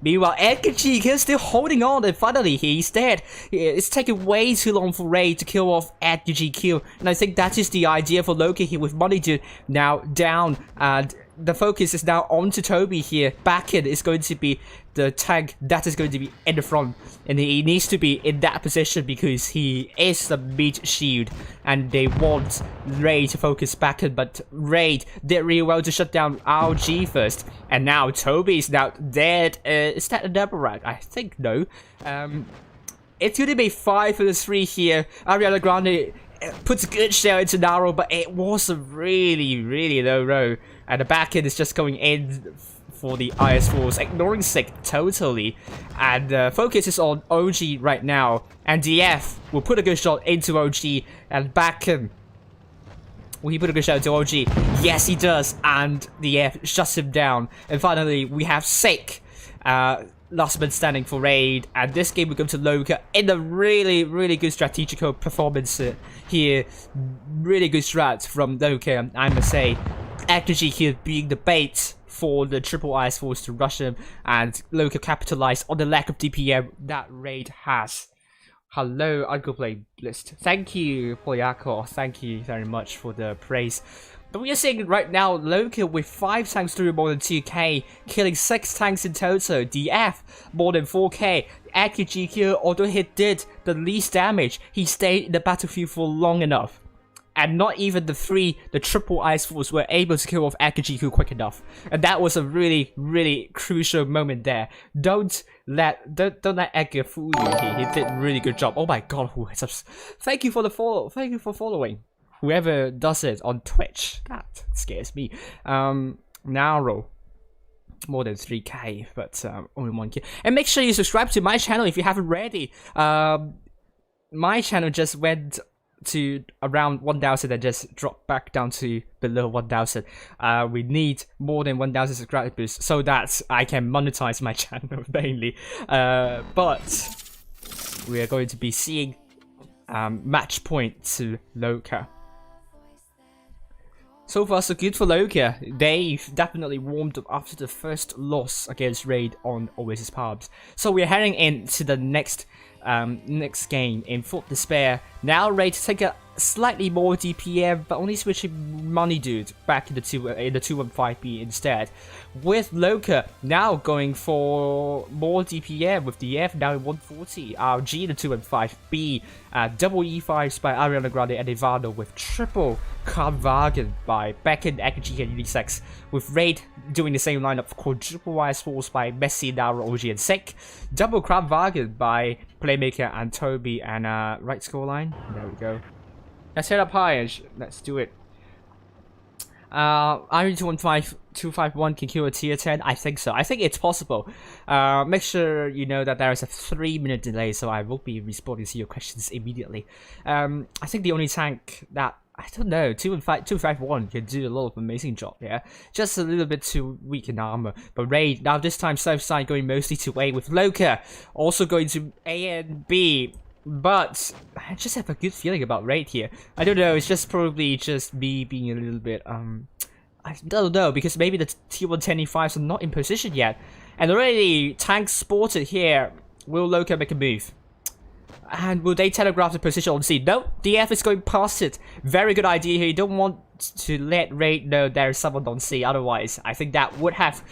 Meanwhile, EKGQ is still holding on, and finally he's dead. It's taking way too long for Raid to kill off EKGQ, and I think that is the idea for Loka here with Money Dude now down, and the focus is now on to Toby here. Backen is going to be the tank that is going to be in the front, and he needs to be in that position because he is the meat shield, and they want Raid to focus Backen, but Raid did really well to shut down RG first, and now Toby is now dead. Is that a double rank? I think no. It's going to be 5-3 here. Ariana Grande puts a good shell into Naro, but it was a really, really low row. And the back end is just going in for the IS4s, ignoring Sick totally. And focus is on OG right now. And DF will put a good shot into OG. And Backen, will he put a good shot into OG? Yes, he does. And DF shuts him down. And finally, we have Sick. Last man standing for Raid, and this game will go to Loka in a really, really good strategical performance here. Really good strat from Loka, I must say. EKGQ here being the bait for the triple ice force to rush him, and Loka capitalized on the lack of DPM that Raid has. Hello, Uncle Play Blitz. Thank you, Polyako. Thank you very much for the praise. But we are seeing right now Loka with 5 tanks through more than 2k, killing 6 tanks in total. DF more than 4k. AkiGQ, although he did the least damage, he stayed in the battlefield for long enough. And not even the triple Ice Force were able to kill off AkiGQ quick enough. And that was a really, really crucial moment there. Don't let Edgar fool you here. He did a really good job. Oh my god, thank you for the follow. Thank you for following. Whoever does it on Twitch. That scares me. Narrow. More than 3k, but only 1k. And make sure you subscribe to my channel if you haven't already. My channel just went to around 1,000 and just dropped back down to below 1,000. We need more than 1,000 subscribers so that I can monetize my channel mainly. But we are going to be seeing match point to Loka. So far so good for Loka. They've definitely warmed up after the first loss against Raid on Oasis Pubs. So we're heading into the next game in Full Despair. Now Raid to take a slightly more DPM, but only switching Money Dude back in the 215B instead. With Loka now going for more DPM with the F now in 140, RG in the 215B, double E5s by Ariana Grande and Ivano with triple Kranvagen by Becken, AkiGQ and Unisex, with Raid doing the same lineup for quadruple Ice Force by Messi, Nara, OG and Sick, double Kranvagen by Playmaker and Toby, and right scoreline. There we go. Let's head up high and let's do it. Iron 251 can kill a tier 10? I think so. I think it's possible. Make sure you know that there is a 3-minute delay, so I will be responding to your questions immediately. I think the only tank that, I don't know, 251 can do a lot of amazing job here. Just a little bit too weak in armor. But Raid, now this time south side going mostly to A with Loka. Also going to A and B. But I just have a good feeling about Raid here. I don't know, it's just probably just me being a little bit, I don't know, because maybe the T110E5s are not in position yet. And already tanks spotted here. Will Loka make a move? And will they telegraph the position on C? No, DF is going past it. Very good idea here. You don't want to let Raid know there's someone on C. Otherwise, I think that would have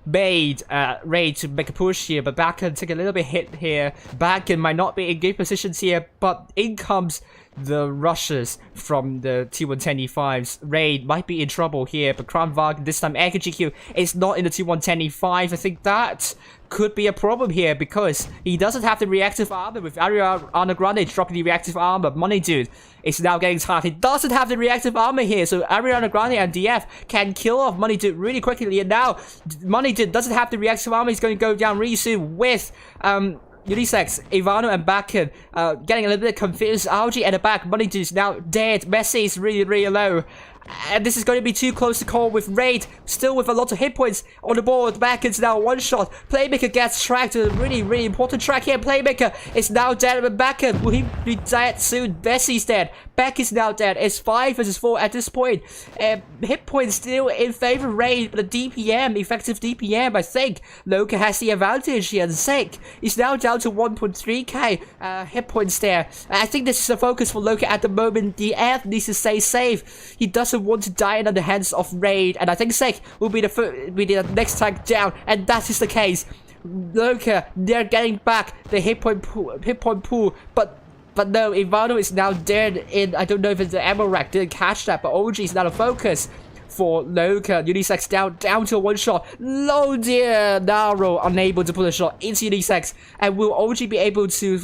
made Raid to make a push here, but Bakken take a little bit hit here. Bakken might not be in good positions here, but in comes the rushes from the T110E5s. Raid might be in trouble here, but Kranvagen this time AkiGQ is not in the T110E5. I think that could be a problem here because he doesn't have the reactive armor with Ariana Grande dropping the reactive armor. Money Dude is now getting tired. He doesn't have the reactive armor here, so Ariana Grande and DF can kill off Money Dude really quickly. And now Money Dude doesn't have the reactive armor. He's going to go down really soon with Unisex, Ivano and Bakken getting a little bit confused. Algie at the back, Money Dude is now dead. Messi is really, really low. And this is going to be too close to call with Raid, still with a lot of hit points on the board. Bakken's now one shot. Playmaker gets tracked to a really, really important track here. Playmaker is now dead, but Bakken, will he be dead soon? Bessie's dead. Beck is now dead. It's 5 versus 4 at this point. Hit points still in favor of Raid, but the DPM, effective DPM, I think Loka has the advantage here. And Sick is now down to 1.3k hit points there. I think this is a focus for Loka at the moment. The F needs to stay safe. He doesn't want to die in the hands of Raid, and I think Sick will be the next tank down, and that is the case. Loka, they're getting back the hit point pool, but no, Ivano is now dead in, I don't know if it's the ammo rack, didn't catch that, but OG is now a focus for Loka. Unisex down to a one shot. Oh dear, Naro unable to put a shot into Unisex, and will OG be able to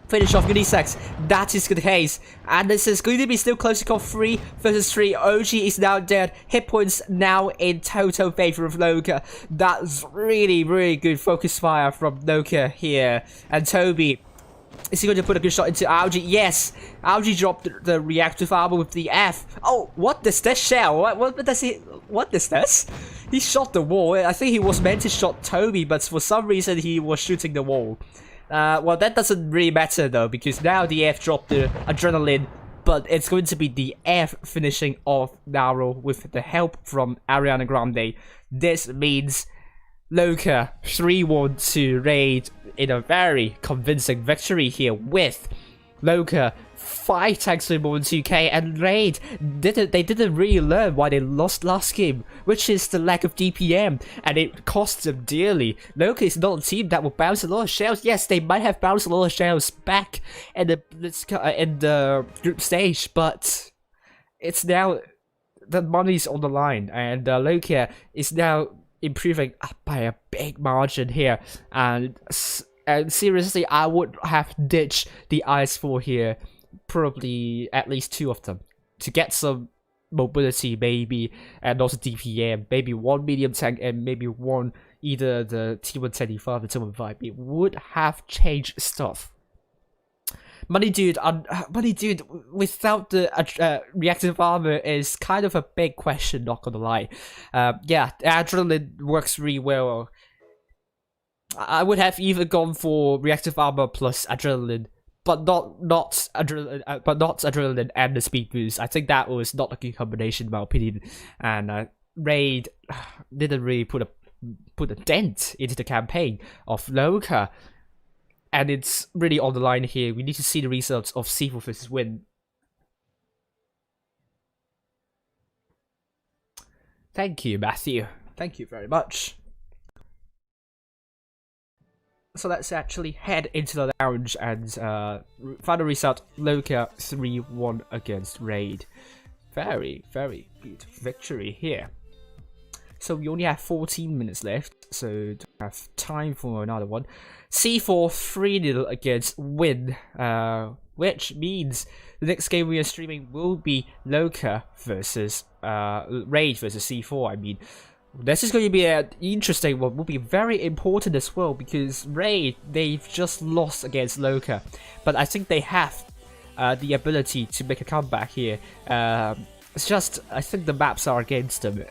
finish off Unisex? That is the case, and this is going to be still close to call 3 versus 3. OG is now dead. Hit points now in total favor of Loka. That's really, really good focus fire from Loka here. And Toby, is he going to put a good shot into Algie? Yes, Algie dropped the reactive armor with the F. Oh, what is this shell? What does he? What is this? He shot the wall. I think he was meant to shot Toby, but for some reason he was shooting the wall. Well, that doesn't really matter though, because now the F dropped the adrenaline, but it's going to be the F finishing off Naro with the help from Ariana Grande. This means Loka 3-1 to Raid in a very convincing victory here with Loka 5 tanks to more than 2k, and Raid didn't really learn why they lost last game, which is the lack of DPM, and it cost them dearly. Loka is not a team that will bounce a lot of shells. Yes, they might have bounced a lot of shells back in the group stage, but it's now the money's on the line, and Loka is now improving by a big margin here, and seriously, I would have ditched the IS4 here, probably at least 2 of them, to get some mobility maybe, and also DPM, maybe 1 medium tank and maybe 1 either the T125 or T15. It would have changed stuff. Money dude without the reactive armor is kind of a big question, not gonna lie. Yeah, adrenaline works really well. I would have even gone for reactive armor plus adrenaline, but not adrenaline and the speed boost. I think that was not a good combination in my opinion. And Raid didn't really put a dent into the campaign of Loka. And it's really on the line here. We need to see the results of C4 versus W1N. Thank you, Matthew. Thank you very much. So let's actually head into the lounge and final result, Loka 3-1 against Raid. Very, very good victory here. So we only have 14 minutes left, so don't have time for another one. C4 3-0 against W1N, which means the next game we are streaming will be Loka versus Raid versus C4. I mean, this is going to be an interesting one. Will be very important as well because Raid, they've just lost against Loka, but I think they have the ability to make a comeback here. It's just I think the maps are against them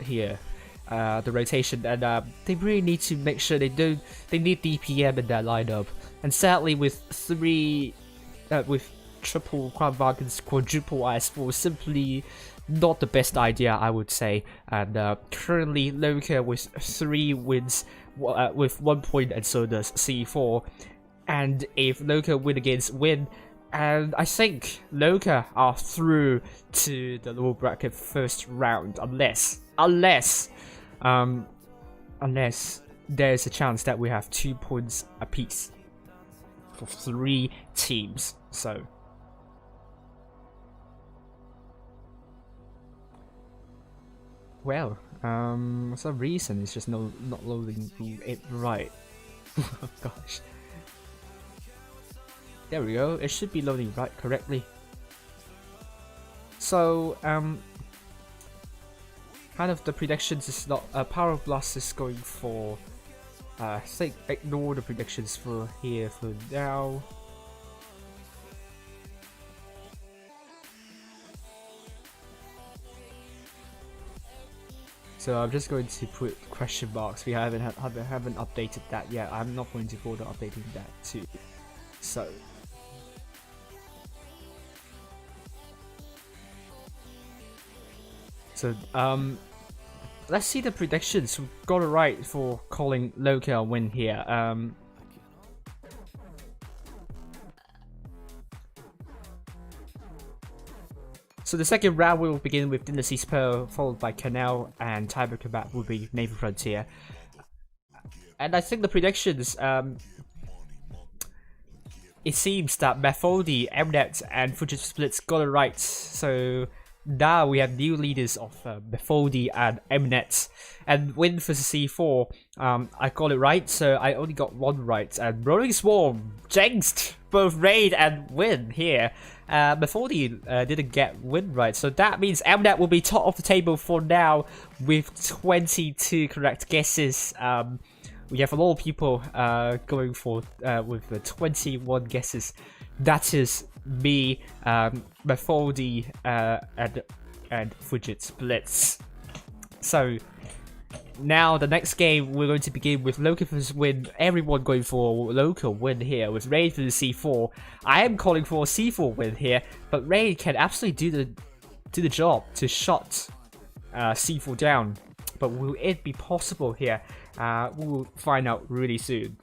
here. The rotation, and they really need to make sure they need DPM in their lineup. And sadly, with triple Crown Vargans, quadruple IS4, simply not the best idea, I would say. And currently, Loka with 3 wins, with 1 point, and so does C4. And if Loka win against W1N, and I think Loka are through to the lower bracket first round, unless there's a chance that we have 2 points apiece for 3 teams. So well, for some reason it's just not loading it right. Oh gosh. There we go, it should be loading right correctly. So kind of the predictions is not Power Blast is going for I think ignore the predictions for here for now. So I'm just going to put question marks. We haven't updated that yet. I'm not going to bother updating that too. So let's see the predictions. We got it right for calling Loka a win here. So the second round will begin with Dynasty's Pearl, followed by Canal, and tiebreaker map will be Naval Frontier. And I think the predictions, it seems that Methody, Mnet, and Fujitsu Blitz got it right. So now we have new leaders of Methody and Mnet, and W1N versus C4. I got it right, so I only got 1 right. And Rolling Swarm jinxed both Raid and W1N here. Methody didn't get W1N right, so that means Mnet will be top of the table for now with 22 correct guesses. We have a lot of people going for with 21 guesses. That is me, Methody, and Fujitsu Blitz. So now the next game we're going to begin with Loka versus W1N. Everyone going for Loka win here with Raid versus C4. I am calling for C4 win here, but Raid can absolutely do the job to shut C4 down. But will it be possible here? We'll find out really soon.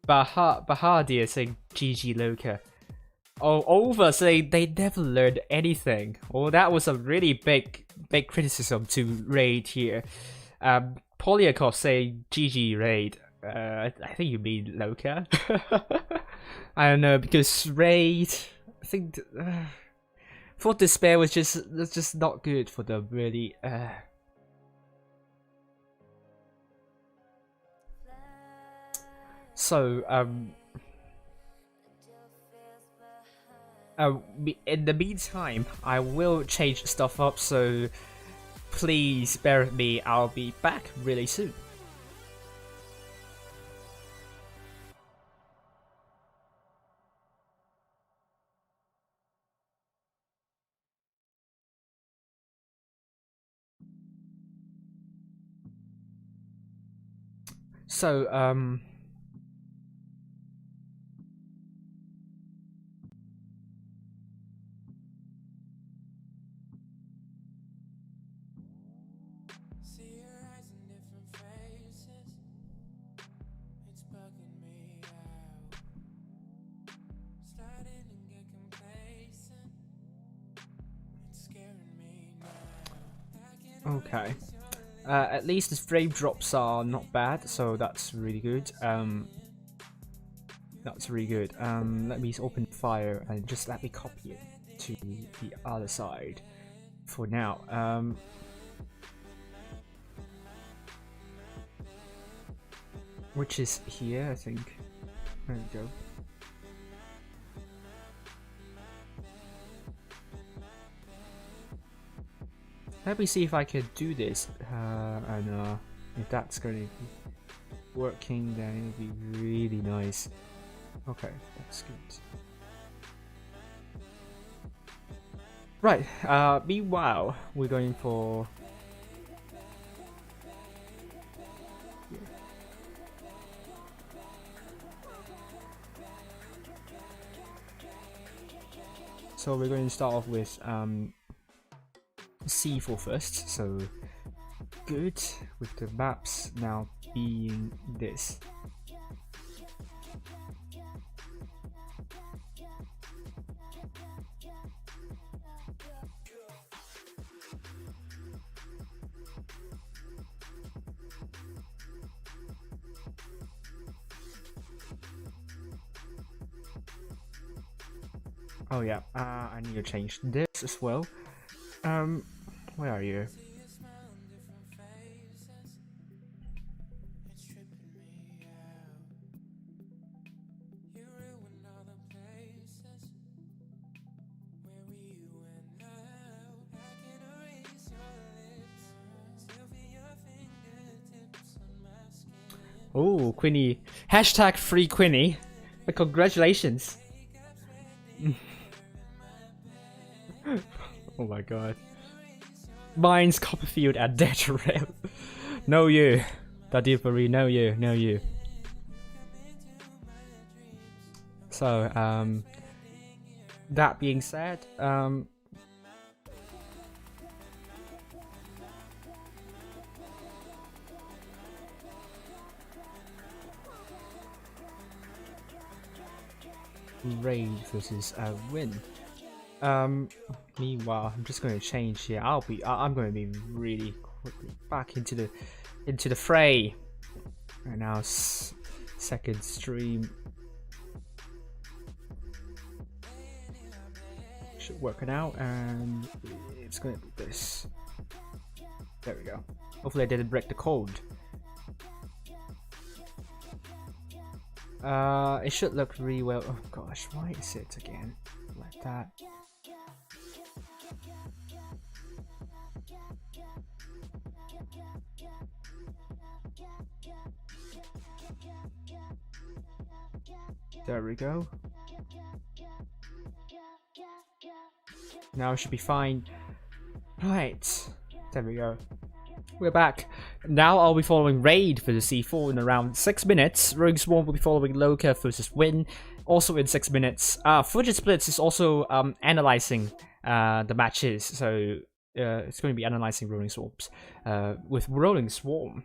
Bahadir saying GG Loka. Oh, Over saying they never learned anything. Well, that was a really big criticism to Raid here. Polyakov saying GG Raid. I think you mean Loka. I don't know, because Raid, I think Thought Despair was just not good for them, really. So in the meantime, I will change stuff up, so please bear with me. I'll be back really soon. So okay. At least the frame drops are not bad, so that's really good. That's really good. Let me open Fire and just let me copy it to the other side for now. Which is here, I think. There we go. Let me see if I can do this, and if that's going to be working, then it'll be really nice. Okay, that's good. Right, meanwhile, we're going for... So we're going to start off with C4 first, so good, with the maps now being this. Oh yeah, I need to change this as well. Where are you? Oh, Quinny. Hashtag free Quinny. Congratulations. Oh my god. Mine's Copperfield and Dead Rail. No you. Dadivary, no you, no you. So, that being said, Raid versus Win. Meanwhile, I'm just going to change here. I'm going to be really quickly back into the fray. Right now, second stream should work it out, and it's going to be this. There we go. Hopefully, I didn't break the code. It should look really well. Oh gosh, why is it again like that? There we go. Now it should be fine. Right, there we go. We're back. Now I'll be following Raid for the C4 in around 6 minutes. Rogue Swarm will be following Loka versus Win, also in 6 minutes. Footage Blitz is also analyzing the matches, so it's going to be analyzing Rolling Swarms. With Rolling Swarm.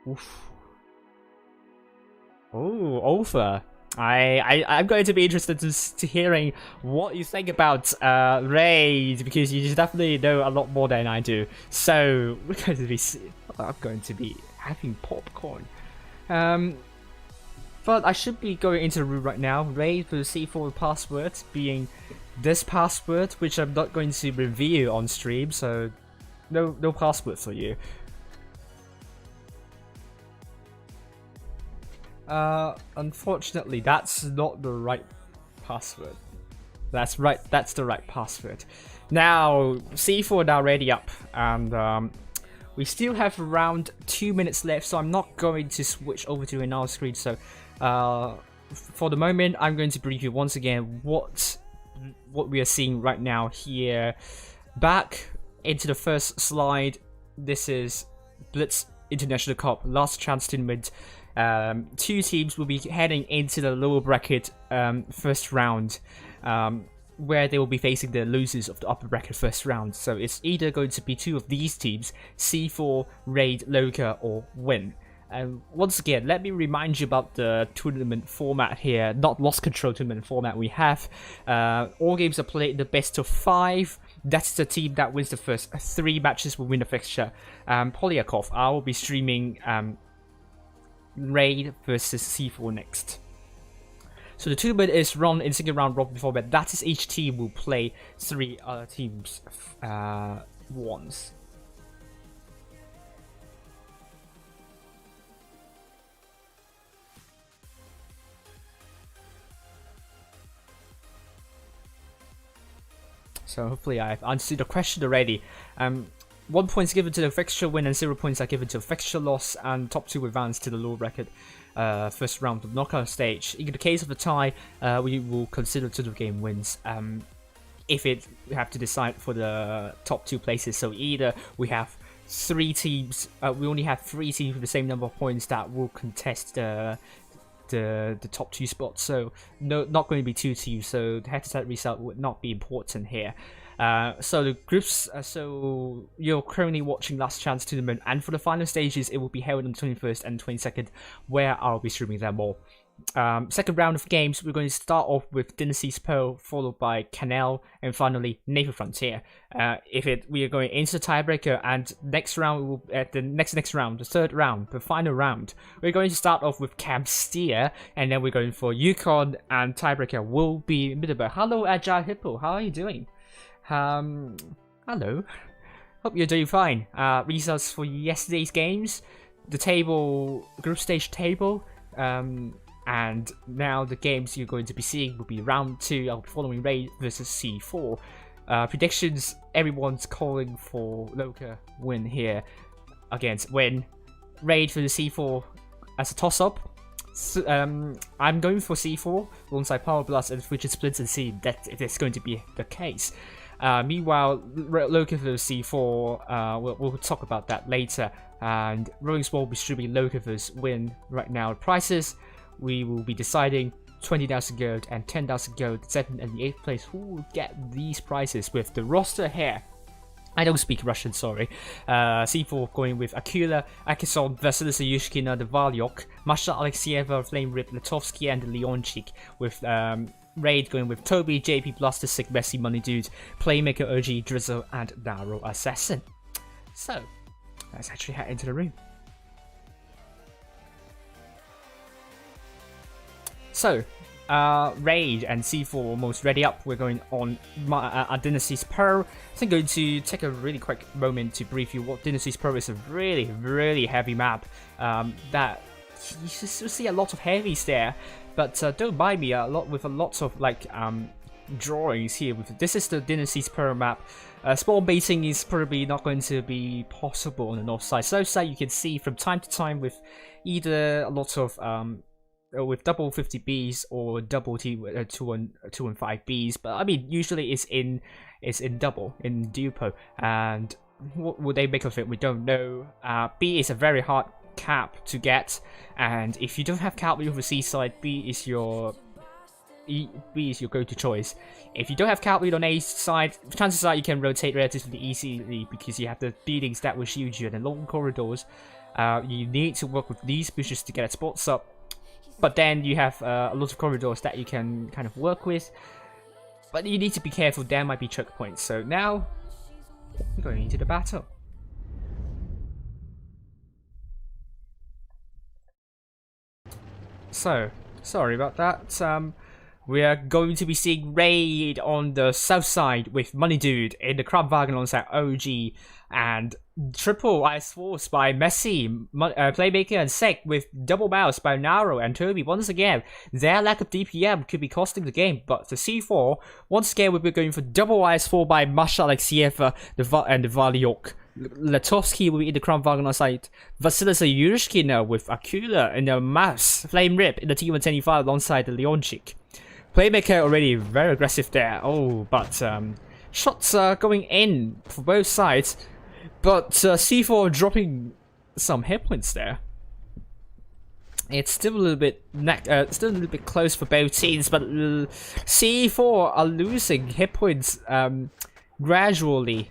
Oof. Oh, Alpha. I'm going to be interested to hearing what you think about Raid, because you definitely know a lot more than I do. So I'm going to be having popcorn. But I should be going into the room right now. Raid for the C4 password being this password, which I'm not going to reveal on stream. So no password for you. Unfortunately, that's not the right password. That's right, that's the right password. Now, C4 now ready up, and we still have around 2 minutes left, so I'm not going to switch over to another screen. So, for the moment, I'm going to brief you once again what we are seeing right now here. Back into the first slide, this is Blitz International Cup last chance tournament. 2 teams will be heading into the lower bracket first round, where they will be facing the losers of the upper bracket first round. So it's either going to be 2 of these teams, C4, Raid, Loka, or Win. And once again, let me remind you about the tournament format here, not lost control tournament format we have. All games are played in the best of 5. That's the team that wins the first 3 matches will win the fixture. Polyakov, I will be streaming Raid versus C4 next. So the tournament is run in single round robin format. That is, each team will play 3 other teams once. So hopefully I've answered the question already. 1 point is given to the fixture win and 0 points are given to fixture loss, and top 2 advance to the lower bracket first round of the knockout stage. In the case of a tie, we will consider 2 game wins if we have to decide for the top 2 places. So either we have 3 teams, we only have 3 teams with the same number of points that will contest the top 2 spots. So not going to be 2 teams, so the head-to-head result would not be important here. So the groups, so you're currently watching Last Chance Tournament, and for the final stages it will be held on the 21st and 22nd, where I'll be streaming them all. Second round of games, we're going to start off with Dynasty's Pearl, followed by Canal, and finally Naval Frontier. We are going into the tiebreaker, and next round, the next round, the third round, the final round, we're going to start off with Camp Steer, and then we're going for Yukon, and tiebreaker will be Middleburg. Hello, Agile Hippo, how are you doing? Hello. Hope you're doing fine. Results for yesterday's games, the table, group stage table, and now the games you're going to be seeing will be round 2. I'll be following Raid versus C4. Predictions, everyone's calling for Loka win here against Win. Raid for the C4 as a toss-up. So, I'm going for C4 alongside Power Blast and Future Splits, and see that it is going to be the case. Meanwhile, Loka vs C4, we'll talk about that later. And Rolling Swarm will be streaming Loka vs Win right now. Prices, we will be deciding 20,000 gold and 10,000 gold. 7th and the 8th place who will get these prizes with the roster here. I don't speak Russian, sorry. C4 going with Akula, Akison, Vasilisa Yushkina, the Valyok, Masha Alexieva, Flame Rip, Latovsky, and Leonchik, with Raid going with Toby, JP Blaster, Sick, Messi, Money Dude, Playmaker, OG, Drizzle, and Darrow Assassin. So, let's actually head into the room. So, Raid and C4 almost ready up. We're going on Dynasty's Pearl. I think I'm going to take a really quick moment to brief you what Dynasty's Pearl is. A really, really heavy map that you see a lot of heavies there. But don't mind me, with a lot of like drawings here. This is the Dynasty's Pearl map. Spawn baiting is probably not going to be possible on the north side. South side you can see from time to time with either a lot of with double 50Bs or double 215Bs, but I mean usually it's in double in Dupo, and what will they make of it? We don't know. B is a very hard cap to get, and if you don't have cap with the seaside, B is your B is your go-to choice. If you don't have cavalry on A side, chances are you can rotate relatively easily because you have the buildings that will shield you and the long corridors. You need to work with these bushes to get spots up, but then you have a lot of corridors that you can kind of work with. But you need to be careful, there might be choke points. So now, we're going into the battle. So, sorry about that. We are going to be seeing Raid on the south side with Money Dude in the Kramwagen alongside OG and Triple Ice Force by Messi, Playmaker and Sek with Double Mouse by Naro and Toby. Once again, their lack of DPM could be costing the game, but the C4, once again we'll be going for Double Ice 4 by Masha Alexeyeva and the Valiok. Latovsky will be in the Kramwagen alongside Vasilisa Yushkina with Akula and the Mouse, Flame Rip in the T125 alongside the Leonchik. Playmaker already very aggressive there. Oh, but shots are going in for both sides. But C4 dropping some hit points there. It's still a little bit close for both teams, but C4 are losing hit points gradually.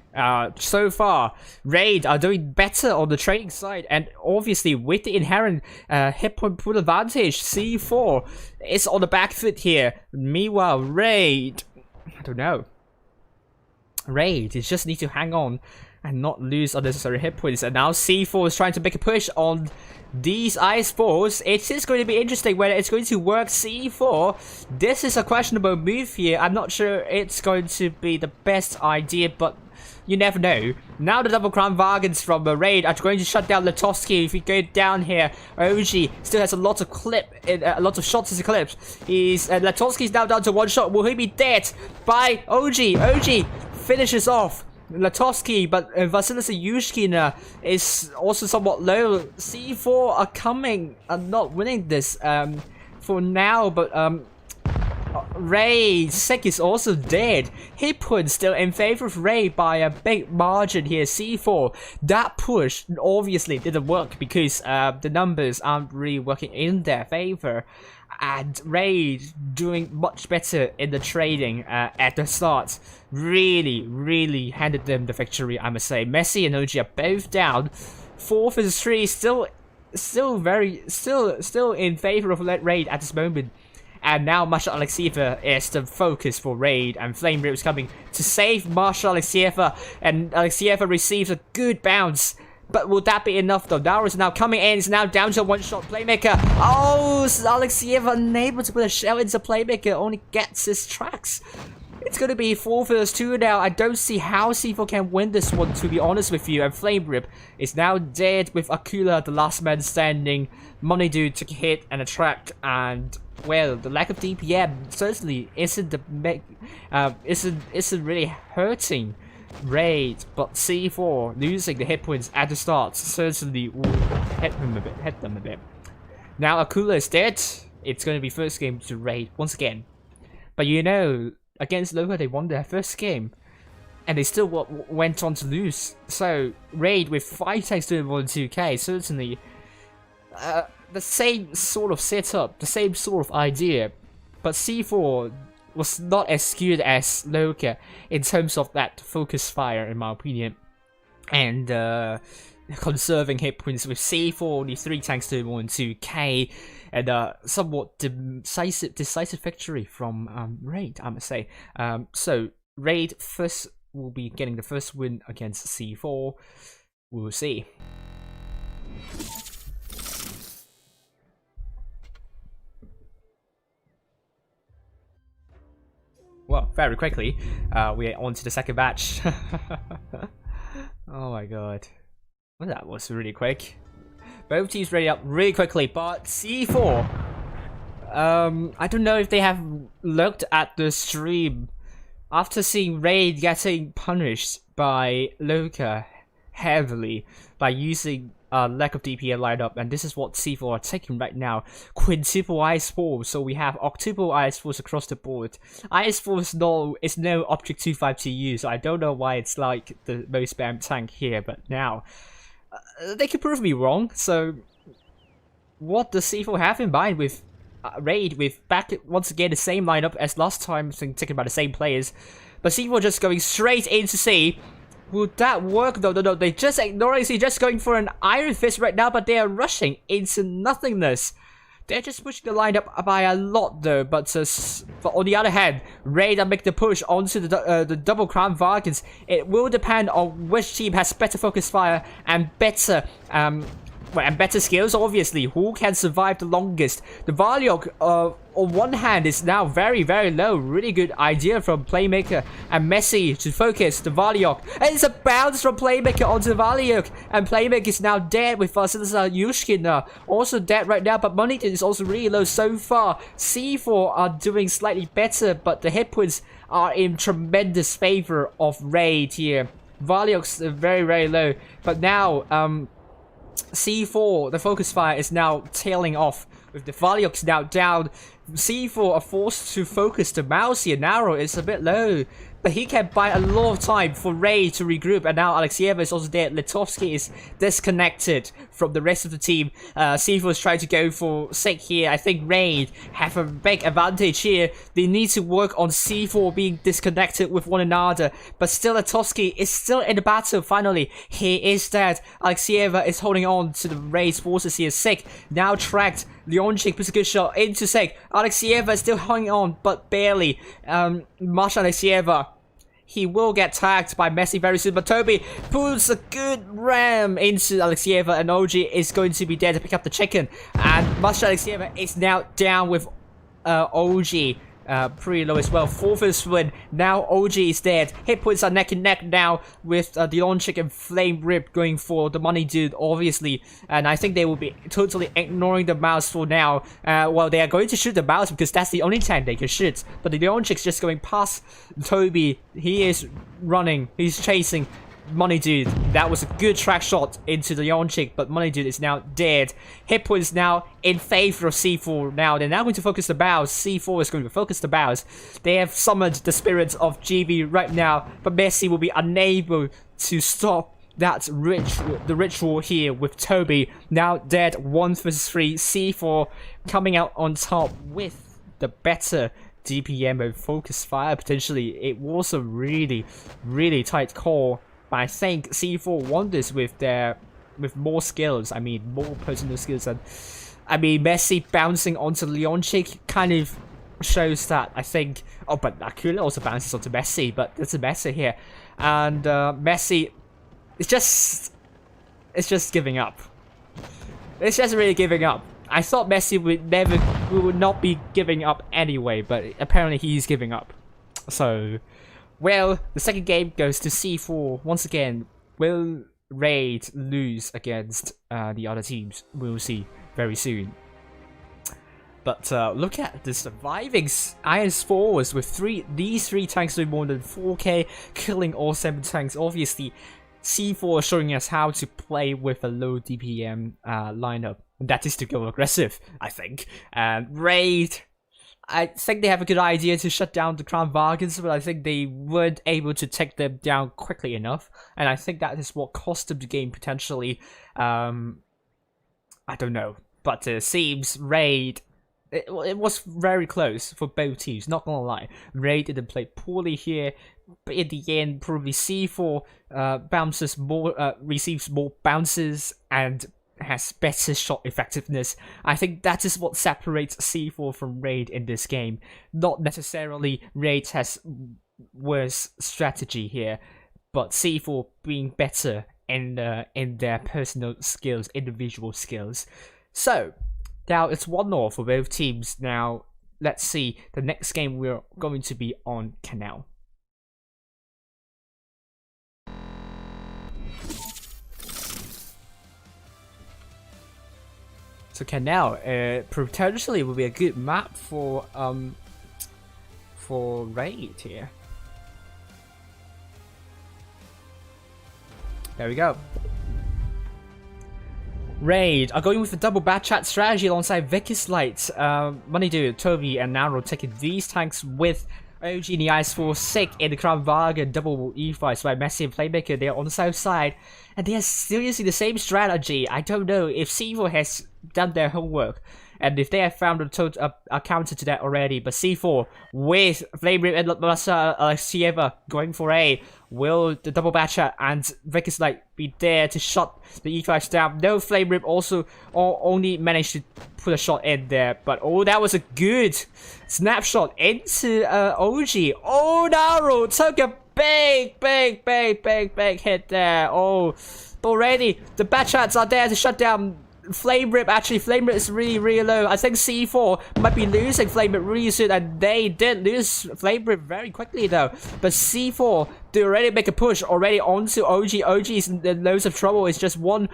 So far, Raid are doing better on the trading side, and obviously with the inherent hit point pool advantage, C4 is on the back foot here. Meanwhile, Raid, I don't know. Raid, you just need to hang on and not lose unnecessary hit points. And now C4 is trying to make a push on these ice balls. It is going to be interesting whether it's going to work. C4, this is a questionable move here. I'm not sure it's going to be the best idea, but you never know. Now the double Kramwagens from the Raid are going to shut down Latovsky. If we go down here, OG still has a lot of a lot of shots as a clip. Latovsky's now down to one shot. Will he be dead by OG? OG finishes off Latovsky, but Vasilisa Yushkina is also somewhat low. C4 are coming and not winning this for now, but Ray Sek is also dead. Hit point still in favor of Ray by a big margin here. C4, that push obviously didn't work because the numbers aren't really working in their favor. And Raid doing much better in the trading at the start. Really handed them the victory, I must say. Messi and OG are both down. 4 vs 3 still in favor of Raid at this moment. And now Masha Alexeyeva is the focus for Raid, and Flame Rip is coming to save Masha Alexeyeva, and Alexeyeva receives a good bounce. But will that be enough though? Naro is now coming in, it's now down to a one-shot Playmaker. Oh, Alexeyeva unable to put a shell into Playmaker, only gets his tracks. It's going to be 4 vs 2 now. I don't see how C4 can win this one, to be honest with you. And Flame Rip is now dead with Akula, the last man standing. Money Dude took a hit and a track, and well, the lack of DPM certainly isn't really hurting Raid, but C4 losing the hit points at the start certainly will hit them a bit. Now Akula is dead. It's going to be first game to Raid once again. But you know, against Loka they won their first game, and they still went on to lose. So Raid with 5 tanks doing 1-2k, certainly the same sort of setup, the same sort of idea, but C4 was not as skewed as Loka in terms of that focus fire, in my opinion, and conserving hit points with C4 only 3 tanks to 1-2k, and somewhat decisive victory from Raid, I must say. So Raid first will be getting the first win against C4. We'll see. Well, very quickly, we are on to the second match. Oh my god. Well, that was really quick. Both teams ready up really quickly, but C4, I don't know if they have looked at the stream after seeing Raid getting punished by Loka heavily by using lack of DPM lineup, and this is what C4 are taking right now. Quintuple Ice Force, so we have octuple Ice Force across the board. Ice Force is no Object 252U, so I don't know why it's like the most spammed tank here, but now they could prove me wrong. So what does C4 have in mind with Raid with back once again the same lineup as last time, taken by the same players. But C4 just going straight into C. Would that work though? No, they just ignoring C, just going for an Iron Fist right now, but they are rushing into nothingness. They're just pushing the lineup by a lot though, but on the other hand, Raid are make the push onto the double Crown Vargans. It will depend on which team has better focus fire and better and better skills, obviously. Who can survive the longest? The Valiok, on one hand, is now very, very low. Really good idea from Playmaker and Messi to focus the Valiok. And it's a bounce from Playmaker onto the Valiok. And Playmaker is now dead with Yushkin also dead right now. But Money is also really low so far. C4 are doing slightly better, but the hit points are in tremendous favor of Raid here. Valiok's very, very low. But now, C4, the focus fire is now tailing off with the Valiok's now down. C4 are forced to focus the mouse here. Narrow is a bit low, but he can buy a lot of time for Ray to regroup. And now Alexieva is also dead. Litovsky is disconnected from the rest of the team. C4 is trying to go for Sig here. I think Raid have a big advantage here. They need to work on C4 being disconnected with one another. But still, Litovsky is still in the battle. Finally, he is dead. Alexieva is holding on to the Raid's forces here. Sig now tracked. Leonchik puts a good shot into Sig. Alexieva is still hanging on, but barely. Masha Alexieva, he will get tagged by Messi very soon, but Toby puts a good ram into Alexieva, and OG is going to be there to pick up the chicken. And Masha Alexieva is now down with OG. Pretty low as well. Fourth win. Now OG is dead. Hit points are neck and neck now with Leonchik and Flame Rip going for the money dude, obviously. And I think they will be totally ignoring the mouse for now. Well, they are going to shoot the mouse because that's the only tank they can shoot. But the Leonchik's just going past Toby. He is running. He's chasing Money Dude. That was a good track shot into the Leonchik, but Money Dude is now dead. Hit points now in favor of C4 now. They're now going to focus the bows. C4 is going to focus the bows. They have summoned the spirits of GB right now, but Messi will be unable to stop that ritual here with Toby. Now dead, 1 versus 3. C4 coming out on top with the better DPM and focus fire potentially. It was a really, really tight call. But I think C4 won this with more skills. I mean, more personal skills. And I mean, Messi bouncing onto Leonchik kind of shows that, I think. Oh, but Akula also bounces onto Messi, but it's a Messi here. And Messi, it's just giving up. It's just really giving up. I thought Messi would not be giving up anyway, but apparently he's giving up. So, well, the second game goes to C4 once again. Will Raid lose against the other teams? We'll see very soon. But look at the surviving Iron Spores with these three tanks doing more than 4k, killing all 7 tanks. Obviously, C4 is showing us how to play with a low DPM lineup. And that is to go aggressive, I think. And Raid, I think they have a good idea to shut down the Crown Vargans, but I think they weren't able to take them down quickly enough. And I think that is what cost them the game potentially. I don't know. But it seems Raid, it was very close for both teams, not gonna lie. Raid didn't play poorly here, but in the end, probably C4 bounces more, receives more bounces and has better shot effectiveness. I think that is what separates C4 from Raid in this game. Not necessarily Raid has worse strategy here, but C4 being better in their personal skills, individual skills. So, now it's 1-0 for both teams. Now, let's see. The next game we're going to be on Canal. So Canal potentially will be a good map for Raid here. There we go. Raid are going with a double bad chat strategy alongside Vicky's Light, Money Dude, Toby, and Naro taking these tanks with OG in the Ice Force, Sick in the Crown Vargan, double E5 by Messi and Playmaker. They're on the south side, and they are still using the same strategy. I don't know if C4 has done their homework. And if they have found a counter to that already, but C4 with Flame Rip and Masha Alexieva going for A, will the double batcher and Vicus Light be there to shut the E5s down? No, Flame Rip also only managed to put a shot in there, but oh, that was a good snapshot into OG. Oh, Naru took a big hit there. Oh, already the batchats are there to shut down Flame Rip. Actually, Flame Rip is really low. I think C4 might be losing Flame Rip really soon, and they did lose Flame Rip very quickly though. But C4, they already make a push already onto OG. OG is in loads of trouble. It's just one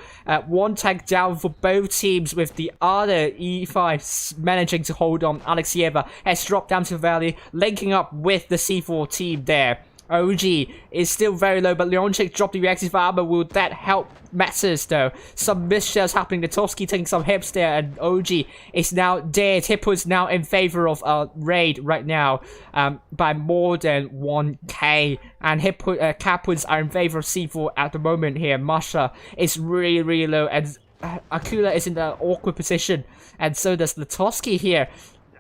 tank down for both teams, with the other E5 managing to hold on. Alexieva has dropped down to the valley, linking up with the C4 team there. OG is still very low, but Leonchik dropped the reactive armor. Will that help matters though? Some misshares happening. Natovsky taking some hits there, and OG is now dead. Hippo's now in favor of Raid right now by more than 1k, and Hippo Capuns are in favor of C4 at the moment here. Masha is really low, and Akula is in an awkward position, and so does Natovsky here.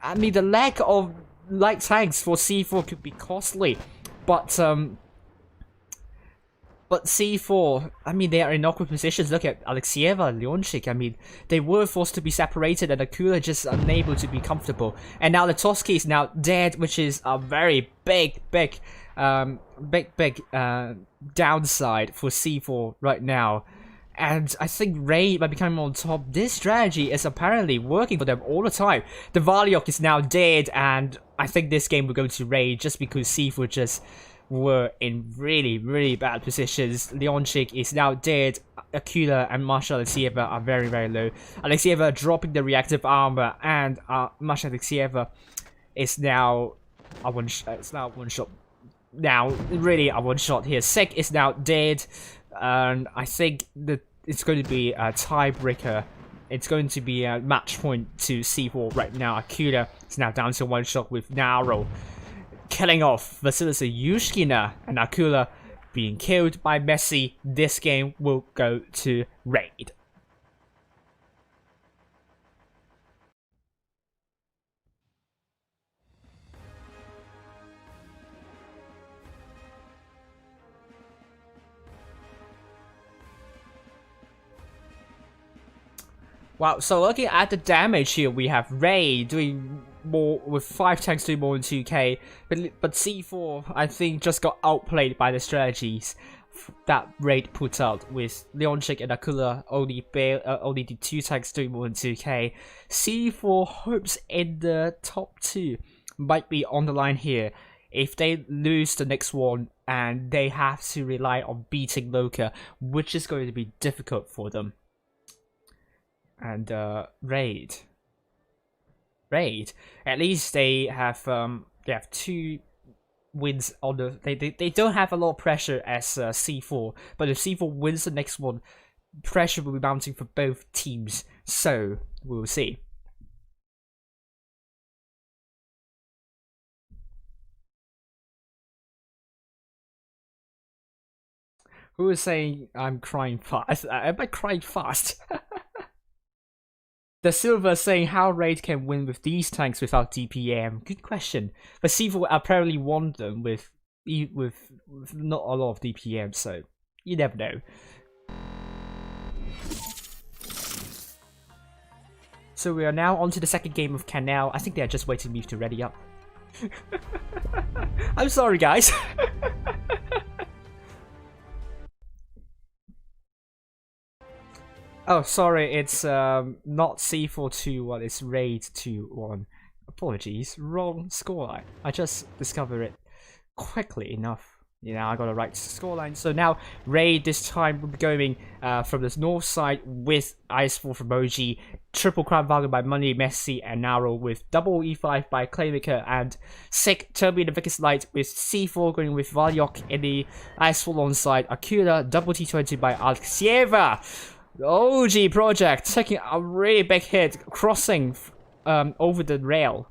I mean, the lack of light tanks for C4 could be costly. But C4, I mean, they are in awkward positions. Look at Alexieva, Leonchik. I mean, they were forced to be separated, and Akula just unable to be comfortable. And now Natovsky is now dead, which is a very big downside for C4 right now. And I think Raid might be coming on top. This strategy is apparently working for them all the time. The Valiok is now dead, and I think this game will go to Raid just because C4 just were in really bad positions. Leonchik is now dead. Akula and Masha Alexieva are very low. Alexieva dropping the reactive armor, and Masha Alexieva is now a one shot. Now, really a one shot here. Sek is now dead. And I think that it's going to be a tiebreaker. It's going to be a match point to C4 right now. Akula is now down to one shot with Naro killing off Vasilisa Yushkina, and Akula being killed by Messi. This game will go to Raid. Wow, so looking at the damage here, we have Ray doing more with 5 tanks doing more than 2k, but C4 I think just got outplayed by the strategies that Raid put out, with Leonchik and Akula only the 2 tanks doing more than 2k. C4 hopes in the top 2 might be on the line here. If they lose the next one, and they have to rely on beating Loka, which is going to be difficult for them. And Raid, at least they have 2 wins on the. They don't have a lot of pressure as C4, but if C4 wins the next one, pressure will be mounting for both teams. So we'll see. Who is saying I'm crying fast? Am I crying fast? The Silver saying how Raid can win with these tanks without DPM. Good question. But C4 apparently won them with not a lot of DPM, so you never know. So we are now on to the second game of Canal. I think they are just waiting me to ready up. I'm sorry, guys. Oh, sorry, it's not C4 2-1, it's Raid 2-1. Apologies, wrong scoreline. I just discovered it quickly enough. You know, I got a right scoreline. So now Raid this time will be going from the north side with Ice4 from OG, Triple Crown Value by Money, Messi, and Naro, with double E5 by Claymaker and Sick, Toby the Vicus Light, with C4 going with Valyok in the Ice4 on side, Akula, double T20 by Alexieva. The OG project taking a really big hit, crossing over the rail.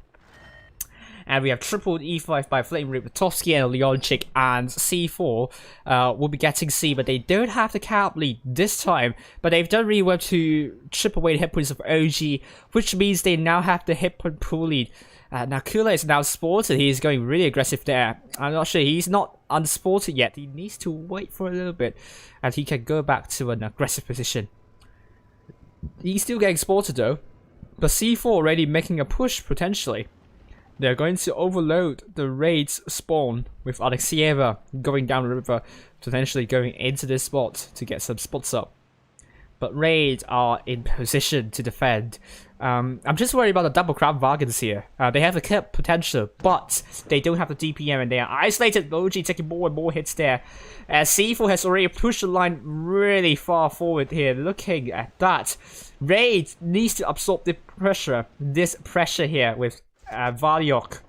And we have tripled E5 by Flame Rip, Tovsky and Leonchik, and C4 will be getting C, but they don't have the cap lead this time. But they've done really well to chip away the hit points of OG, which means they now have the hit point pool lead. Now Kula is now spotted. He is going really aggressive there. I'm not sure. He's not unspotted yet. He needs to wait for a little bit, and he can go back to an aggressive position. He's still getting spotted though, but C4 already making a push potentially. They're going to overload the Raid's spawn with Alexieva going down the river, potentially going into this spot to get some spots up. But Raid are in position to defend. I'm just worried about the double crab Vargans here. They have the kill potential, but they don't have the DPM, and they are isolated. OG taking more and more hits there. C4 has already pushed the line really far forward here. Looking at that, Raid needs to absorb the pressure. This pressure here with Valiok.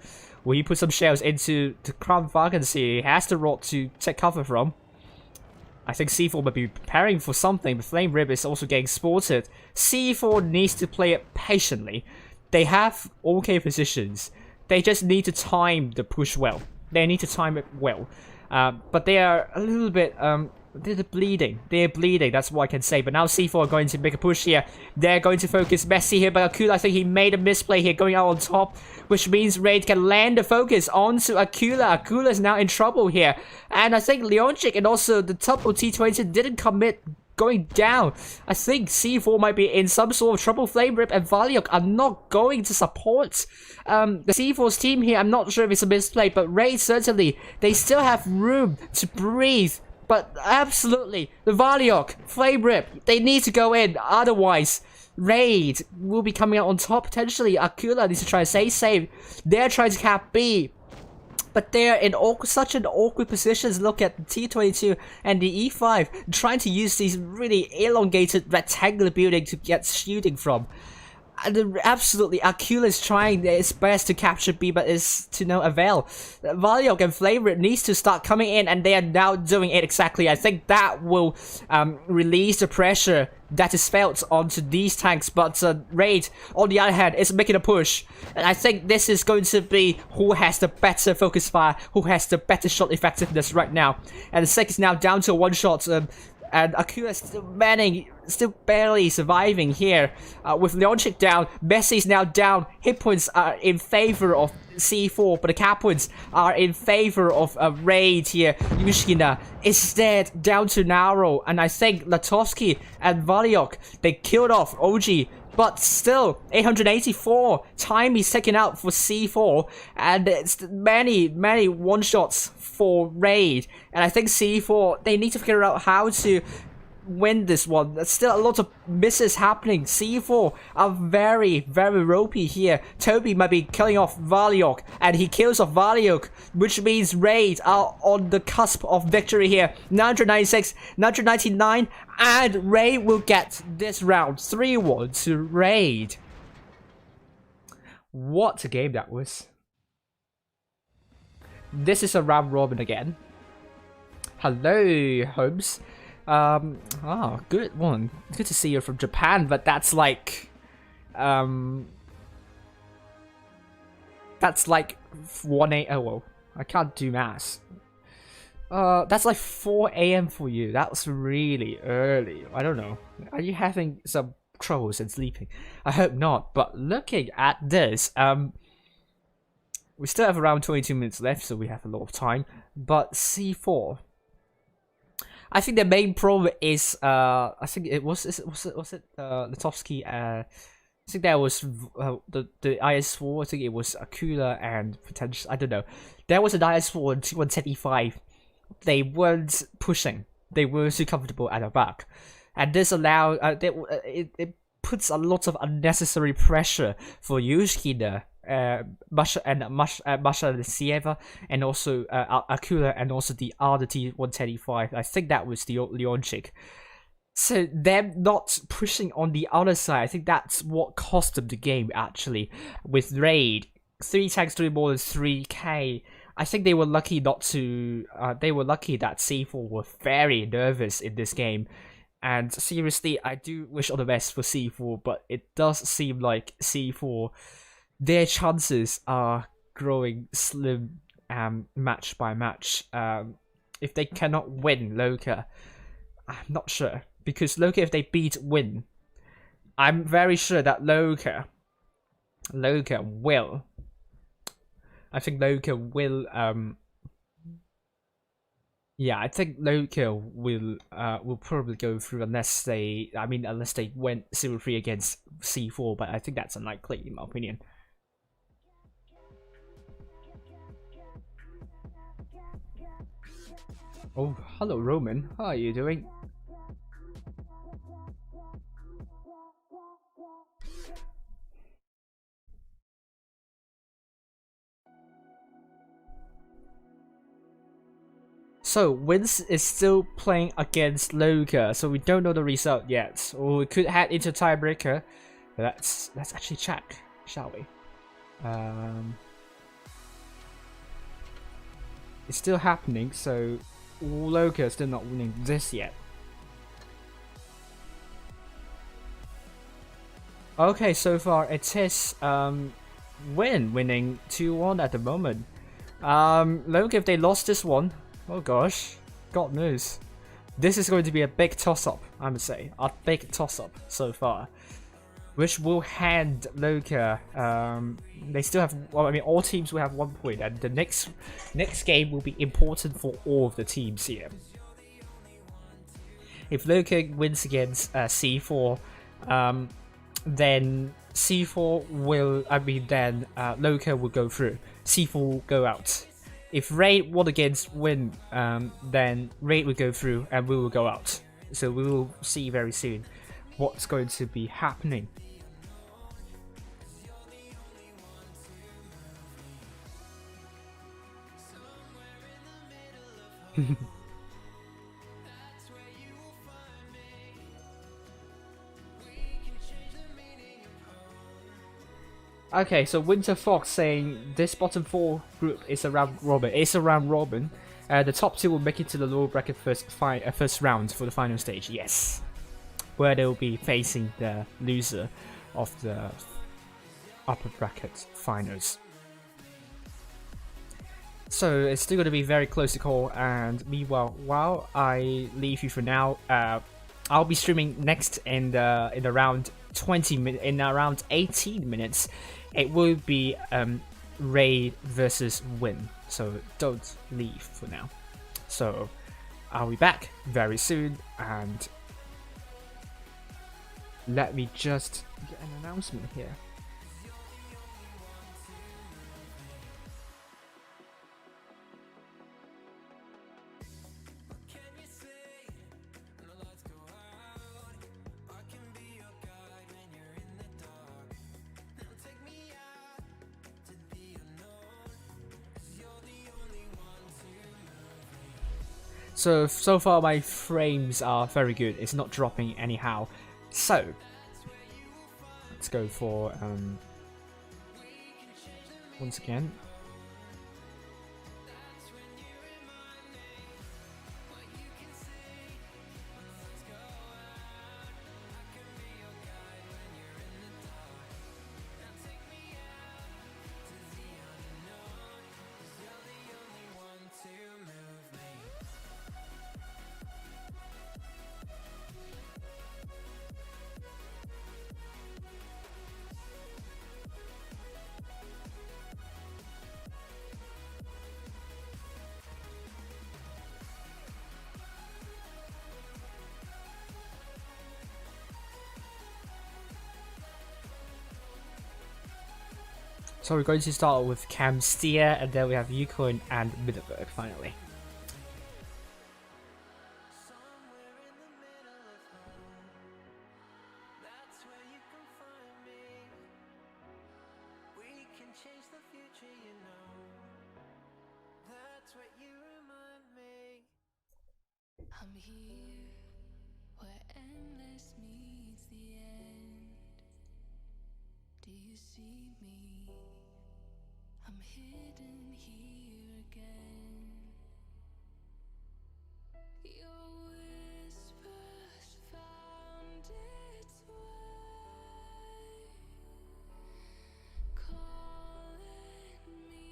Will he put some shells into the crab Vargans here? He has the rod to take cover from. I think C4 might be preparing for something, but Flame Rib is also getting spotted. C4 needs to play it patiently. They have okay positions. They just need to time the push well. They need to time it well. But they are a little bit they're bleeding. They're bleeding, that's what I can say. But now C4 are going to make a push here. They're going to focus Messi here, but Akula, I think he made a misplay here going out on top, which means Raid can land the focus onto Akula. Akula is now in trouble here. And I think Leonchik and also the top of T20 didn't commit going down. I think C4 might be in some sort of trouble. Flame Rip and Valiok are not going to support the C4's team here. I'm not sure if it's a misplay, but Raid certainly, they still have room to breathe. But absolutely, the Valiok, Flame Rip, they need to go in, otherwise Raid will be coming out on top potentially. Akula needs to try to stay safe. They're trying to cap B, but they're in such an awkward position. Look at the T22 and the E5 trying to use these really elongated rectangular building to get shooting from. And absolutely, Akula is trying his best to capture B, but is to no avail. Valiok and Flavor needs to start coming in, and they are now doing it exactly. I think that will release the pressure that is felt onto these tanks, but Raid, on the other hand, is making a push. And I think this is going to be who has the better focus fire, who has the better shot effectiveness right now. And the Sek is now down to one shot. And Akula is still barely surviving here. With Leonchik down, Messi is now down. Hit points are in favor of C4, but the cap points are in favor of Raid here. Yushkina is dead, down to narrow. And I think Latovsky and Valiok, they killed off OG. But still, 884 time is taken out for C4, and it's many one-shots for Raid. And I think C4, they need to figure out how to win this one. There's still a lot of misses happening. C4 are very ropey here. Toby might be killing off Valiok, and he kills off Valiok, which means Raid are on the cusp of victory here. 996, 999, and Raid will get this round 3-1 to Raid. What a game that was. This is a round robin again. Hello, Holmes. Good one. Good to see you from Japan, but that's like, that's like 1 a.m. Oh, well, I can't do maths. That's like 4 a.m. for you. That's really early. I don't know. Are you having some troubles in sleeping? I hope not. But looking at this, we still have around 22 minutes left, so we have a lot of time. But C4. I think the main problem is I think it was Latovsky. I think that was the IS4. I think it was Akula and potential. I don't know. There was an IS4 and T110E5. They weren't pushing. They were too comfortable at the back, and this allowed it puts a lot of unnecessary pressure for Yushkina. Masha Sieva, and also Akula, and also the other T110E5. I think that was the Leonchik. So them not pushing on the other side, I think that's what cost them the game actually. With Raid, 3 tanks doing more than 3k. I think they were lucky not to. They were lucky that C4 were very nervous in this game. And seriously, I do wish all the best for C4, but it does seem like C4. Their chances are growing slim match by match. If they cannot win Loka, I'm not sure. Because Loka, if they beat Win, I'm very sure that Loka will. I think Loka will. Yeah, I think Loka will probably go through unless they. I mean, unless they went 0-3 against C4, but I think that's unlikely in my opinion. Oh, hello Roman. How are you doing? So, Wins is still playing against Loka, so we don't know the result yet. Or we could head into tiebreaker. Let's actually check, shall we? It's still happening, so Loka is still not winning this yet. Okay, so far it is winning 2-1 at the moment. Loka, if they lost this one, oh gosh, God knows. This is going to be a big toss-up, I would say. A big toss-up so far. Which will hand Loka, they still have, well, I mean, all teams will have 1 point, and the next game will be important for all of the teams here. If Loka wins against C4, then C4 will, then Loka will go through. C4 will go out. If Raid won against Win, then Raid will go through and we will go out. So we will see very soon what's going to be happening. Okay, so Winter Fox saying this bottom 4 group is a round robin. It's a round robin. The top 2 will make it to the lower bracket first round for the final stage. Yes, where they will be facing the loser of the upper bracket finals. So it's still going to be very close to call. And meanwhile, while I leave you for now, I'll be streaming next in around 18 minutes. It will be Raid versus Win, so don't leave for now. So I'll be back very soon, and let me just get an announcement here. So far my frames are very good. It's not dropping anyhow. So let's go for once again. So we're going to start with Cam Steer, and then we have Yukon and Middleburg finally. I'm here where endless meets the end. Do you see me? I'm hidden here again. Your whispers found its way, calling me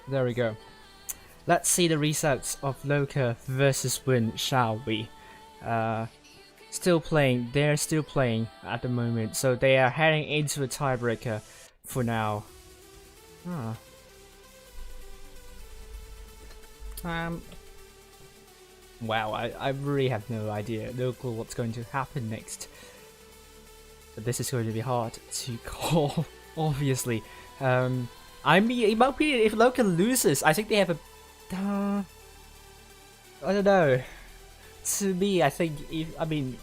There we go. Let's see the results of Loka versus Win, shall we? Still playing. They're still playing at the moment, so they are heading into a tiebreaker for now. Wow, I really have no idea, no clue what's going to happen next. But this is going to be hard to call, obviously. I mean, in my opinion, if Loka loses, I think they have a... I don't know. To me, I think, even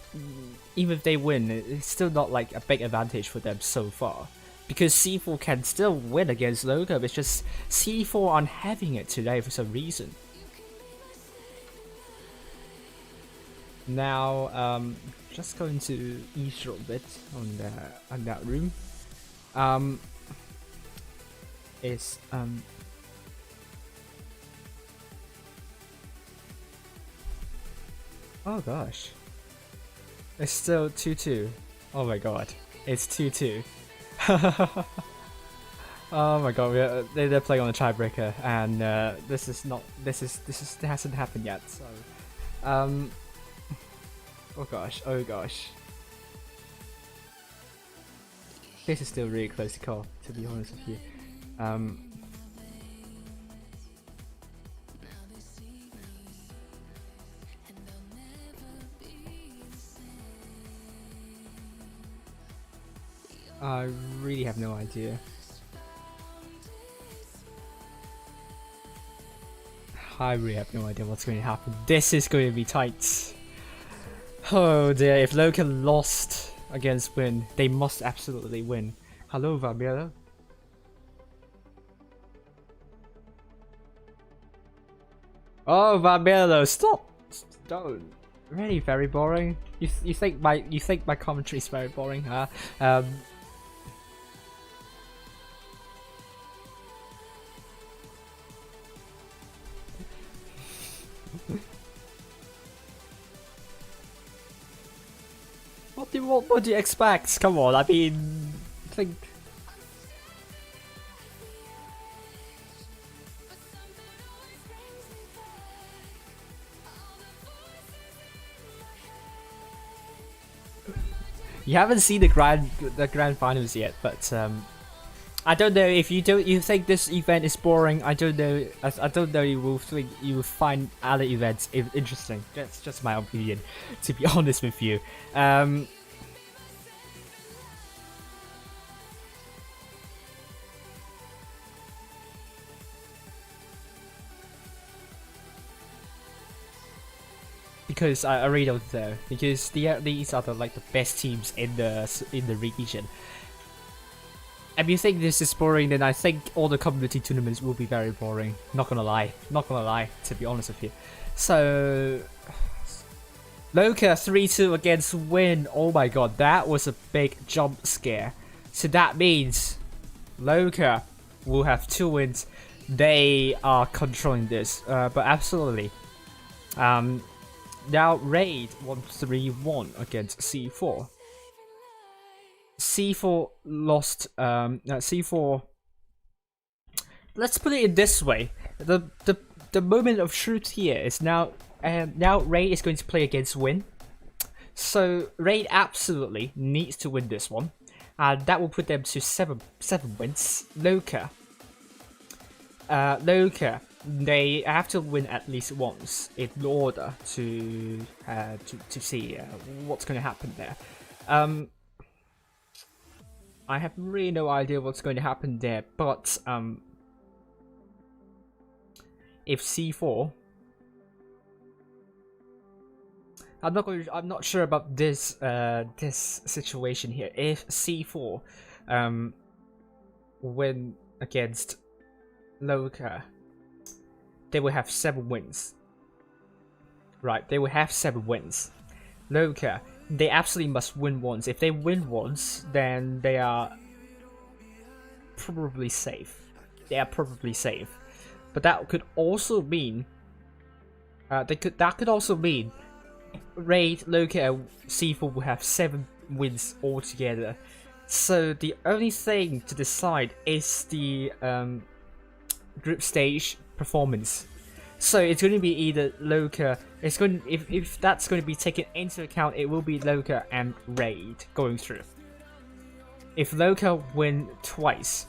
if they win, it's still not like a big advantage for them so far. Because C4 can still win against Loka, but it's just C4 aren't having it today for some reason. Now, just going to eavesdrop a bit on that room. Oh gosh, it's still 2-2. Oh my god, it's 2-2. Oh my god, they're playing on a tiebreaker, and this hasn't happened yet. So, oh gosh, this is still really close to call, to be honest with you. I really have no idea. I really have no idea what's going to happen. This is going to be tight. Oh dear, if Loka lost against Win, they must absolutely win. Hello, Vabiela. Oh, Vabiela, stop! Don't. Really very boring. You think my commentary is very boring, huh? What do you expect? Come on, I mean, think. You haven't seen the grand finals yet, but I don't know if you think this event is boring. I don't know. I don't know. You will find other events interesting. That's just my opinion, to be honest with you. Because I really don't know. Because these are the best teams in the region. If you think this is boring, then I think all the community tournaments will be very boring. Not gonna lie, to be honest with you. So, Loka 3-2 against Win. Oh my god, that was a big jump scare. So that means Loka will have 2 wins. They are controlling this, but absolutely. Now Raid won 3-1 against C4. C4 lost. C4. Let's put it in this way: the moment of truth here is now. Now Raid is going to play against Win, so Raid absolutely needs to win this one, and that will put them to seven wins. Loka. They have to win at least once in order to see what's going to happen there. I have really no idea what's going to happen there, but if C4, I'm not sure about this this situation here. If C4 win against Loka, they will have 7 wins. Right, they will have 7 wins. Loka, they absolutely must win once. If they win once, then they are probably safe. But that could also mean that could also mean Raid, Loka, and C4 will have 7 wins altogether. So the only thing to decide is the group stage performance. So it's going to be either Loka. It's going if that's going to be taken into account, it will be Loka and Raid going through. If Loka win twice,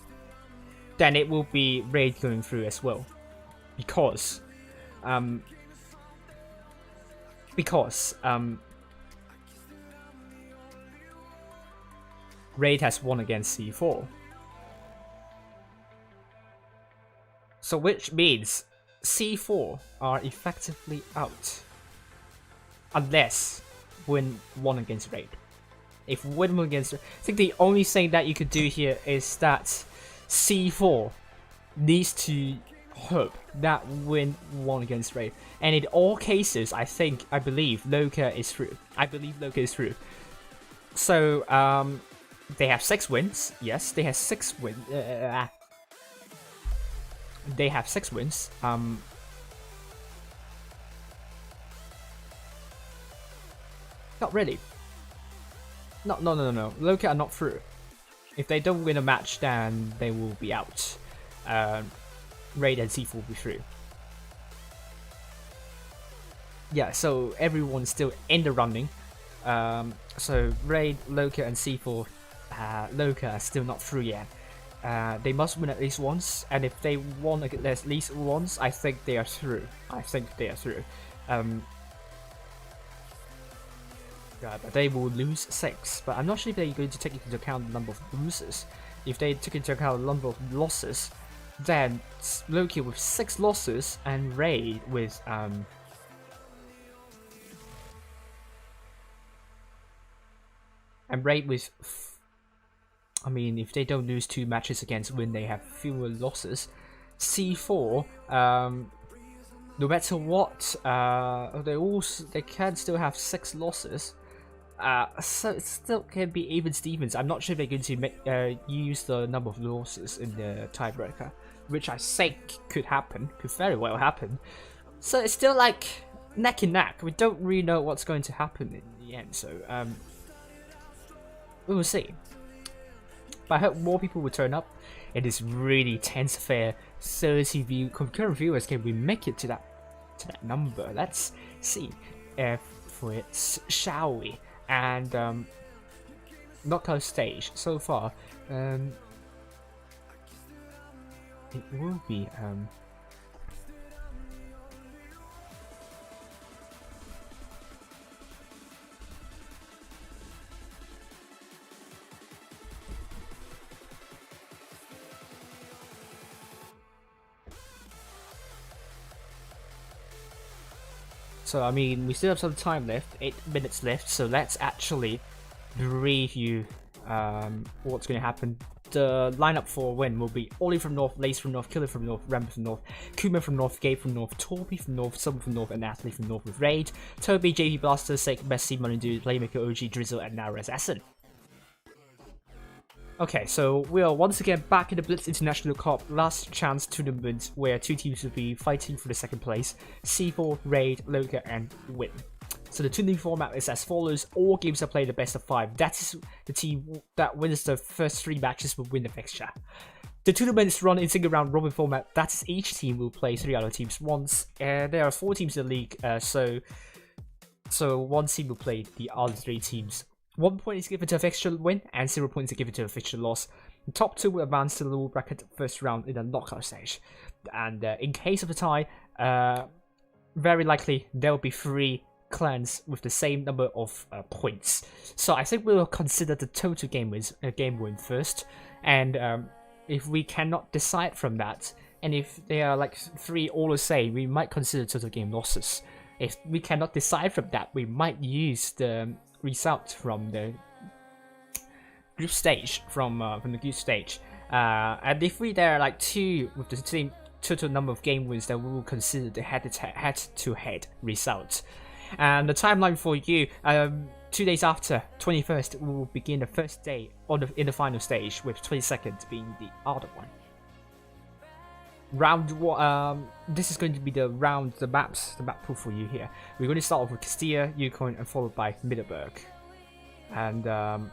then it will be Raid going through as well, because Raid has won against C4. So which means C4 are effectively out. Unless win 1 against Raid. If win 1 against Raid, I think the only thing that you could do here is that C4 needs to hope that win 1 against Raid. And in all cases, I believe Loka is through. So they have 6 wins. Yes, they have 6 wins. They have 6 wins. Not really. No. Loka are not through. If they don't win a match, then they will be out. Raid and C4 will be through. Yeah, so everyone's still in the running. So Raid, Loka, and C4, Loka are still not through yet. They must win at least once, and if they won at least once, I think they are through. But they will lose 6. But I'm not sure if they're going to take into account the number of losers. If they took into account the number of losses, then Loki with 6 losses and Raid with I mean, if they don't lose 2 matches against Win, they have fewer losses. C4, no matter what, they can still have 6 losses. So it still can be even Stevens. I'm not sure if they're going to use the number of losses in the tiebreaker, which I think could very well happen. So it's still like neck and neck. We don't really know what's going to happen in the end. So we will see. But I hope more people will turn up. It is really tense affair. 30 concurrent viewers. Can we make it to that number? Let's see if it shall we. And knockout stage so far. It will be So I mean, we still have some time left, 8 minutes left, so let's actually review what's going to happen. The lineup for Win will be Ollie from North, Lace from North, Killer from North, Rambo from North, Kuma from North, Gabe from North, Torby from North, Summer from North, and Natalie from North with Raid, Toby, JP Blaster, Sake, Messi, Money Dude, Playmaker, OG, Drizzle, and now Assassin. Okay, so we are once again back in the Blitz International Cup last chance tournament where 2 teams will be fighting for the 2nd place, C4, Raid, Loka, and Win. So the tournament format is as follows: all games are played the best of 5. That is the team that wins the first 3 matches will win the fixture. The tournament is run in single round robin format. That is, each team will play 3 other teams once. There are 4 teams in the league, so 1 team will play the other 3 teams. 1 point is given to a fixture win, and 0 points are given to a fixture loss. The top 2 will advance to the lower bracket first round in the knockout stage. And in case of a tie, very likely there will be 3 clans with the same number of points. So I think we'll consider the total game win first. And if we cannot decide from that, and if they are like 3 all the same, we might consider total game losses. If we cannot decide from that, we might use the result from the group stage, from the group stage, and if there are like 2 with the same total number of game wins, then we will consider the head-to-head result. And the timeline for you, 2 days after 21st, we will begin the first day in the final stage, with 22nd being the other one. Round 1, this is going to be the map pool for you here. We're going to start off with Castilla, Yukon, and followed by Middelburg. And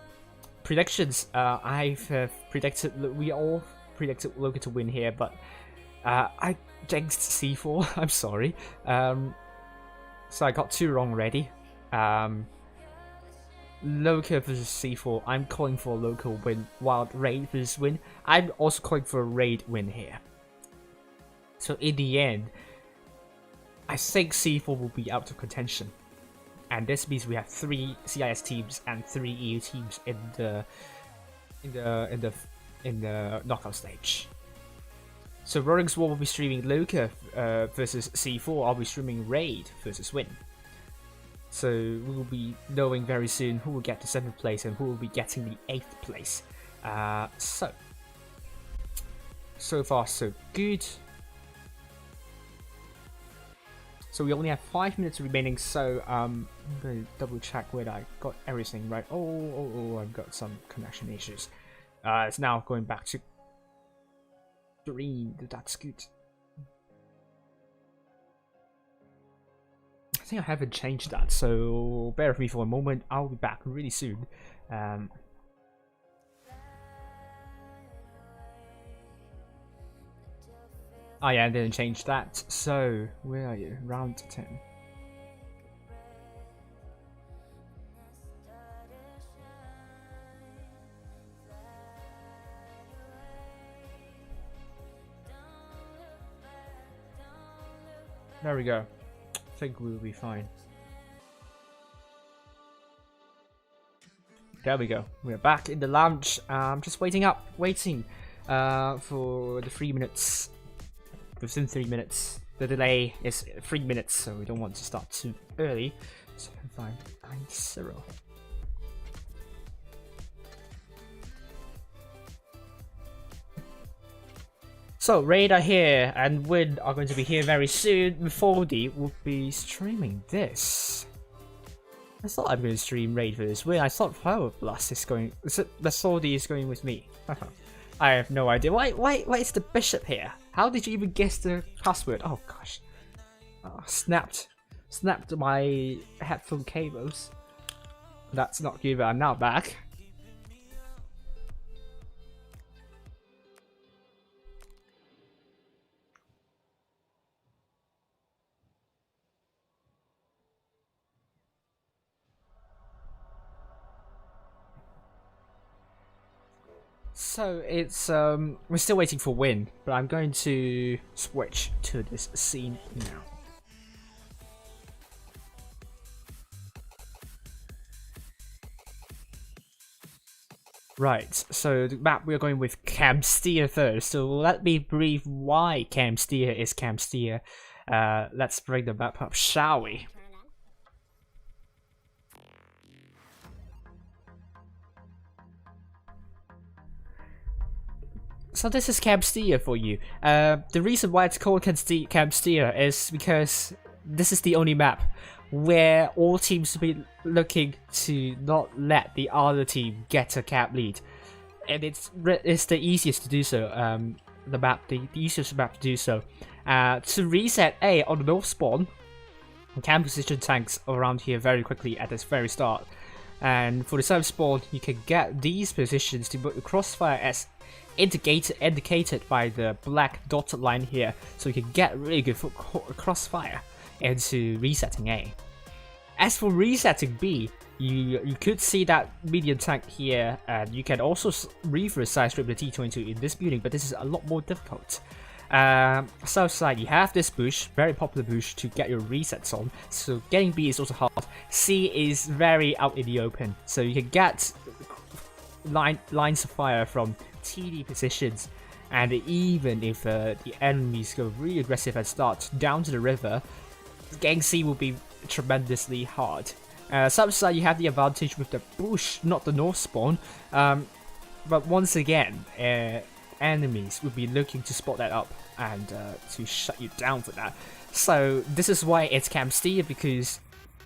predictions, we all predicted Loka to win here, but I jinxed C4. I'm sorry. So I got 2 wrong already. Loka versus C4. I'm calling for a local win, while Raid versus win. I'm also calling for a Raid win here. So in the end, I think C4 will be out of contention, and this means we have 3 CIS teams and 3 EU teams in the knockout stage. So Roaring Sword will be streaming Loka versus C4. I'll be streaming Raid versus Win. So we will be knowing very soon who will get the 7th place and who will be getting the 8th place. So far so good. So we only have 5 minutes remaining, so I'm going to double check whether I got everything right. Oh, I've got some connection issues. It's now going back to green. That's good. I think I haven't changed that, so bear with me for a moment. I'll be back really soon. Oh yeah, I didn't change that. So, where are you? Round 10. There we go. I think we'll be fine. There we go. We're back in the lounge. I'm just waiting for the 3 minutes. Within 3 minutes. The delay is 3 minutes, so we don't want to start too early. 7590. So Raid are here and Win are going to be here very soon. Forfeiting will be streaming this. I thought I'm going to stream Raid for this Win. I thought Flower Blast is going. The Sordy is going with me. I have no idea. Why is the bishop here? How did you even guess the password? Oh gosh. Snapped my headphone cables. That's not good, but I'm now back. So it's we're still waiting for Win, but I'm going to switch to this scene now. Right, so the map we're going with Camsteer first. So let me brief why Camsteer is Camsteer. Let's bring the map up, shall we? So this is Camsteer for you. The reason why it's called Camsteer is because this is the only map where all teams will be looking to not let the other team get a cap lead, and it's the easiest to do so. The easiest map to do so. To reset A on the north spawn, you can position tanks around here very quickly at this very start. And for the south spawn, you can get these positions to put the crossfire as indicated by the black dotted line here, so you can get really good crossfire into resetting A. As for resetting B, you could see that medium tank here, and you can also reverse side strip the T22 in this building, but this is a lot more difficult. South side, you have this bush, very popular bush to get your resets on, so getting B is also hard. C is very out in the open, so you can get lines of fire from TD positions, and even if the enemies go really aggressive and start down to the river, getting C will be tremendously hard. South side, you have the advantage with the bush, not the north spawn, but once again, enemies will be looking to spot that up and to shut you down for that. So this is why it's Camsteer, because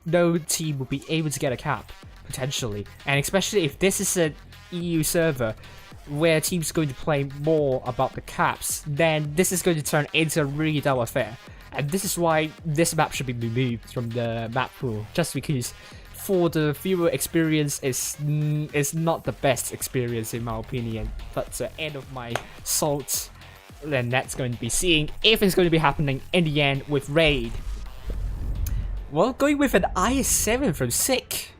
no team will be able to get a cap potentially, and especially if this is an EU server where teams are going to play more about the caps, then this is going to turn into a really dull affair. And this is why this map should be removed from the map pool, just because for the viewer experience is not the best experience in my opinion. But the end of my salt then that's going to be seeing if it's going to be happening in the end with Raid. Well, going with an IS-7 from Sick.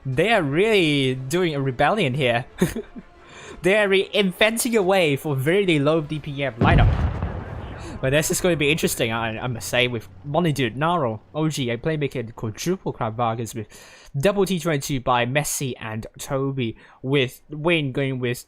They are really doing a rebellion here. They are inventing a way for very low DPM lineup. But this is going to be interesting, I must say, with Money Dude, Naro, OG, a playmaker, and quadruple crab bargains with double T22 by Messi and Toby, with Wayne going with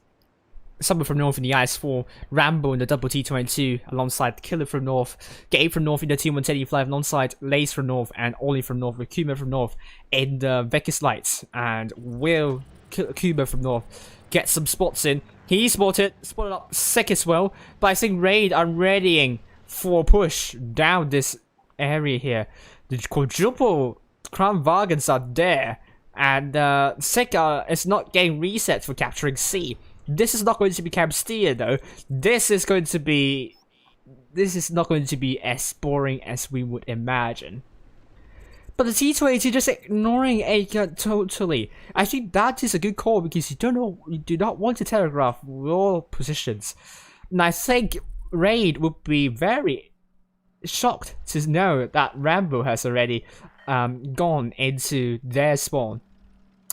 Summer from North in the IS4, Rambo in the double T22 alongside Killer from North, Gabe from North in the T135 alongside Lace from North and Ollie from North with Kuma from North in the Vegas Lights, and Will Kuma from North get some spots in. He spotted up Sick as well, but I think Raid are readying for a push down this area here. The quadruple Crown Vargans are there, and Sick is not getting reset for capturing C. This is not going to be Camp Steer though. This is not going to be as boring as we would imagine. But the T22 just ignoring Aka totally. I think that is a good call because you do not want to telegraph your positions. And I think Raid would be very shocked to know that Rambo has already gone into their spawn.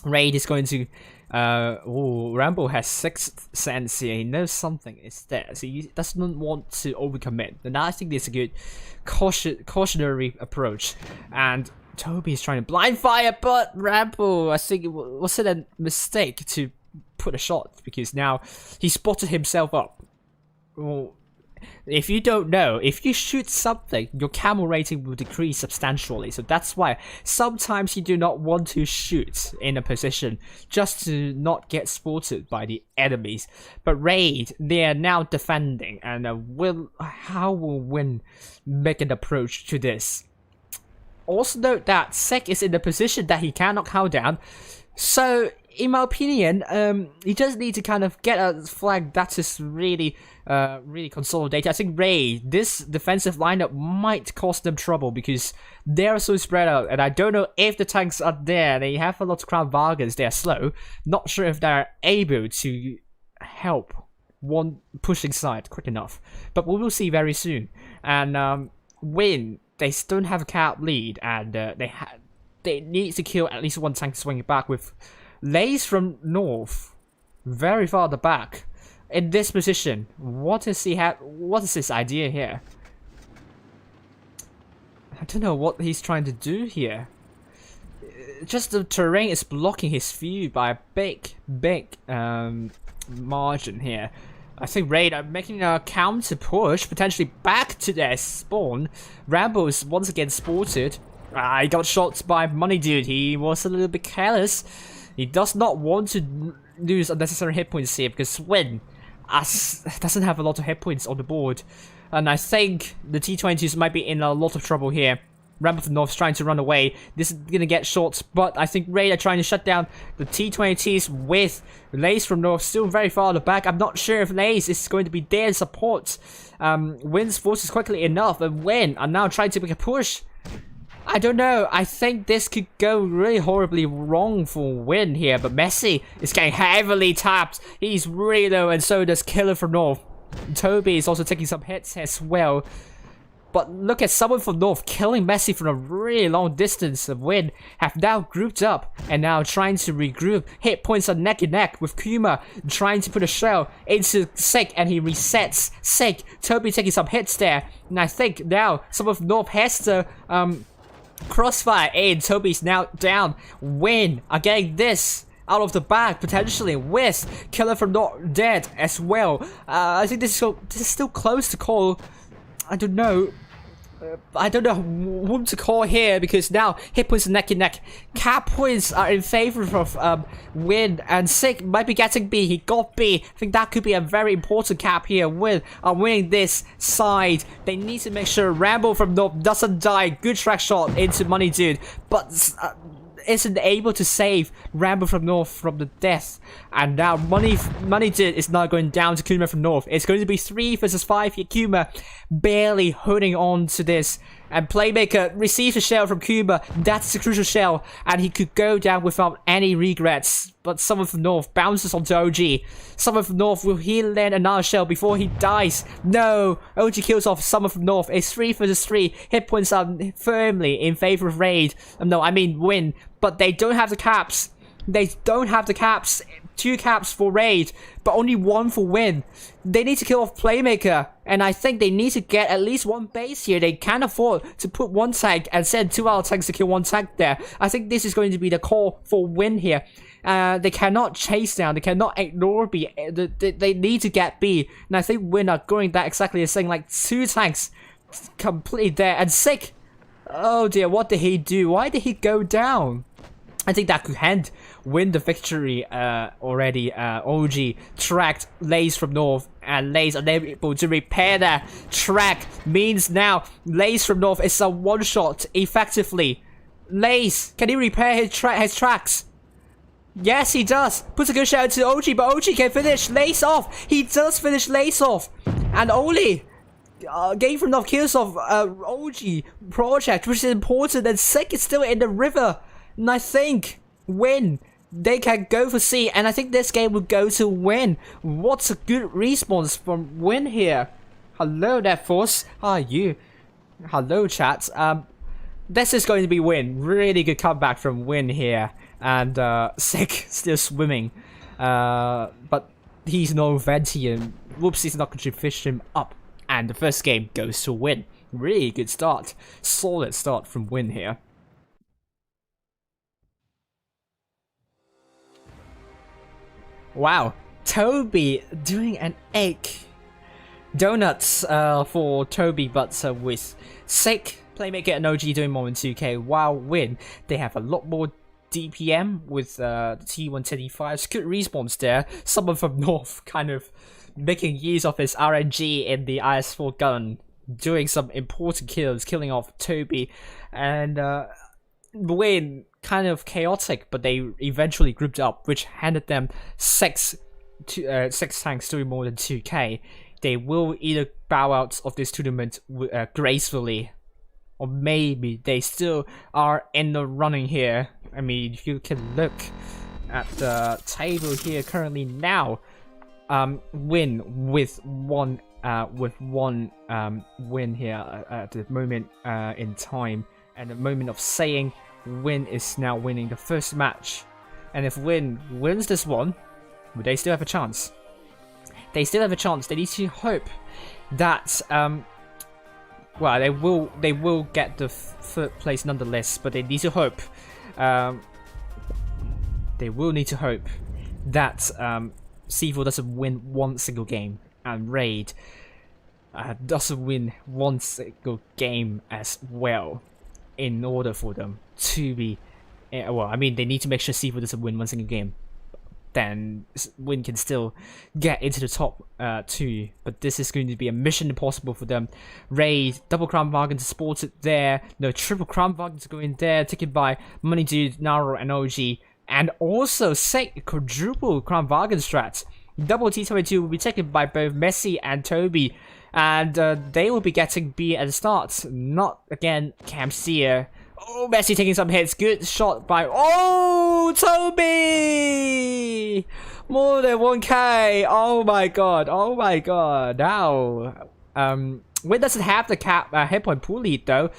Raid is going to Rambo has 6th sense here. He knows something is there, so he doesn't want to overcommit. And I think it's a good cautionary approach. And Toby is trying to blind fire, but Rambo, I think, was it a mistake to put a shot because now he spotted himself up. Well, if you don't know, if you shoot something, your camo rating will decrease substantially. So that's why sometimes you do not want to shoot in a position just to not get spotted by the enemies. But Raid, they are now defending, and how will Win make an approach to this? Also note that Sek is in the position that he cannot count down. So in my opinion, you just need to kind of get a flag that is really consolidated. I think Raid, this defensive lineup might cause them trouble because they are so spread out, and I don't know if the tanks are there. They have a lot of Crown Vargas, they are slow. Not sure if they're able to help one pushing side quick enough. But we will see very soon. And Win, they don't have a cap lead, and they need to kill at least one tank to swing it back with Lace from North, very far at the back. In this position, what is his idea here? I don't know what he's trying to do here. Just the terrain is blocking his view by a big margin here. I think Raid are making a counter push, potentially back to their spawn. Rambo is once again spotted. He got shot by Money Dude. He was a little bit careless. He does not want to lose unnecessary hit points here because Win doesn't have a lot of hit points on the board. And I think the T20s might be in a lot of trouble here. Rambo from North is trying to run away. This is gonna get shot, but I think Raid are trying to shut down the T20s with Lace from North still very far at the back. I'm not sure if Lace is going to be there to support Win's forces quickly enough, and Win are now trying to make a push. I don't know. I think this could go really horribly wrong for Win here, but Messi is getting heavily tapped. He's really low, and so does Killer from North. Toby is also taking some hits as well. But look at someone from North killing Messi from a really long distance. Of Win have now grouped up and now trying to regroup. Hit points are neck and neck with Kuma trying to put a shell into Sick, and he resets Sick. Toby taking some hits there, and I think now someone from North has to crossfire in. Toby's now down. Win are getting this out of the bag potentially with Killer from North dead as well. I think this is still close to call. I don't know whom to call here because now hit points are neck and neck. Cap points are in favor of Win, and Sick might be getting B. He got B. I think that could be a very important cap here. Win are winning this side. They need to make sure Rambo from North doesn't die. Good track shot into Money Dude, but isn't able to save Rambo from North from the death. And now Money Dude is now going down to Kuma from North. It's going to be 3 versus 5 here. Kuma barely holding on to this. And Playmaker receives a shell from Kuma. That's the crucial shell. And he could go down without any regrets. But someone from North bounces onto OG. Someone from North, will he land another shell before he dies? No! OG kills off someone from North. It's 3 versus 3. Hit points are firmly in favor of Raid. No, I mean win. But they don't have the caps. They don't have the caps. 2 caps for Raid, but only 1 for Win. They need to kill off Playmaker, and I think they need to get at least 1 base here. They can't afford to put 1 tank and send 2 other tanks to kill 1 tank there. I think this is going to be the call for Win here. They cannot chase down, they cannot ignore B. They need to get B, and I think Win are going that exactly the same, like 2 tanks completely there. And Sick, oh dear, what did he do? Why did he go down? I think that could hand Win the victory already. OG tracked Lace from North, and Lace unable to repair that track. Means now Lace from North is a one-shot effectively. Lace, can he repair his tracks? Yes, he does. Puts a good shout out to OG, but OG can finish Lace off. He does finish Lace off. And only Game from North kills off OG project, which is important, and Sick is still in the river. And I think Win, they can go for C, and I think this game will go to Win. What's a good response from Win here? Hello there, Force. How are you? Hello, chat. This is going to be Win. Really good comeback from Win here. And Sick still swimming. But he's no Ventian. Whoops, he's not going to fish him up. And the first game goes to Win. Really good start. Solid start from Win here. Wow, Toby doing an egg donuts for Toby, but with Sick, Playmaker and OG doing more than 2k, while Win, they have a lot more DPM with the T125. Good response there. Someone from North kind of making use of his RNG in the IS-4 gun, doing some important kills, killing off Toby, and Win kind of chaotic, but they eventually grouped up, which handed them 6 tanks doing more than 2k. They will either bow out of this tournament gracefully, or maybe they still are in the running here. I mean, if you can look at the table here currently now, Win with one win here at the moment in time, and the moment of saying Win is now winning the first match. And if Win wins this one, would they still have a chance? They still have a chance. They need to hope that well, they will get the 3rd place nonetheless, but they need to hope they will need to hope that C4 doesn't win 1 single game, and Raid doesn't win 1 single game as well, in order for them to be well, I mean, they need to make sure C4 doesn't win 1 single game. Then Win can still get into the top 2, but this is going to be a mission impossible for them. Raid, double crown bargains spotted there. No, triple crown bargains going there, taken by Money Dude, Naro, and OG. And also Sick quadruple crown bargain strats. Double T22 will be taken by both Messi and Toby, and they will be getting B at the start. Not again Camseer. Oh, Messi taking some hits. Good shot by... Oh, Toby! More than 1k. Oh my god. Oh my god. Now, Win doesn't have the cap hit point pool lead though.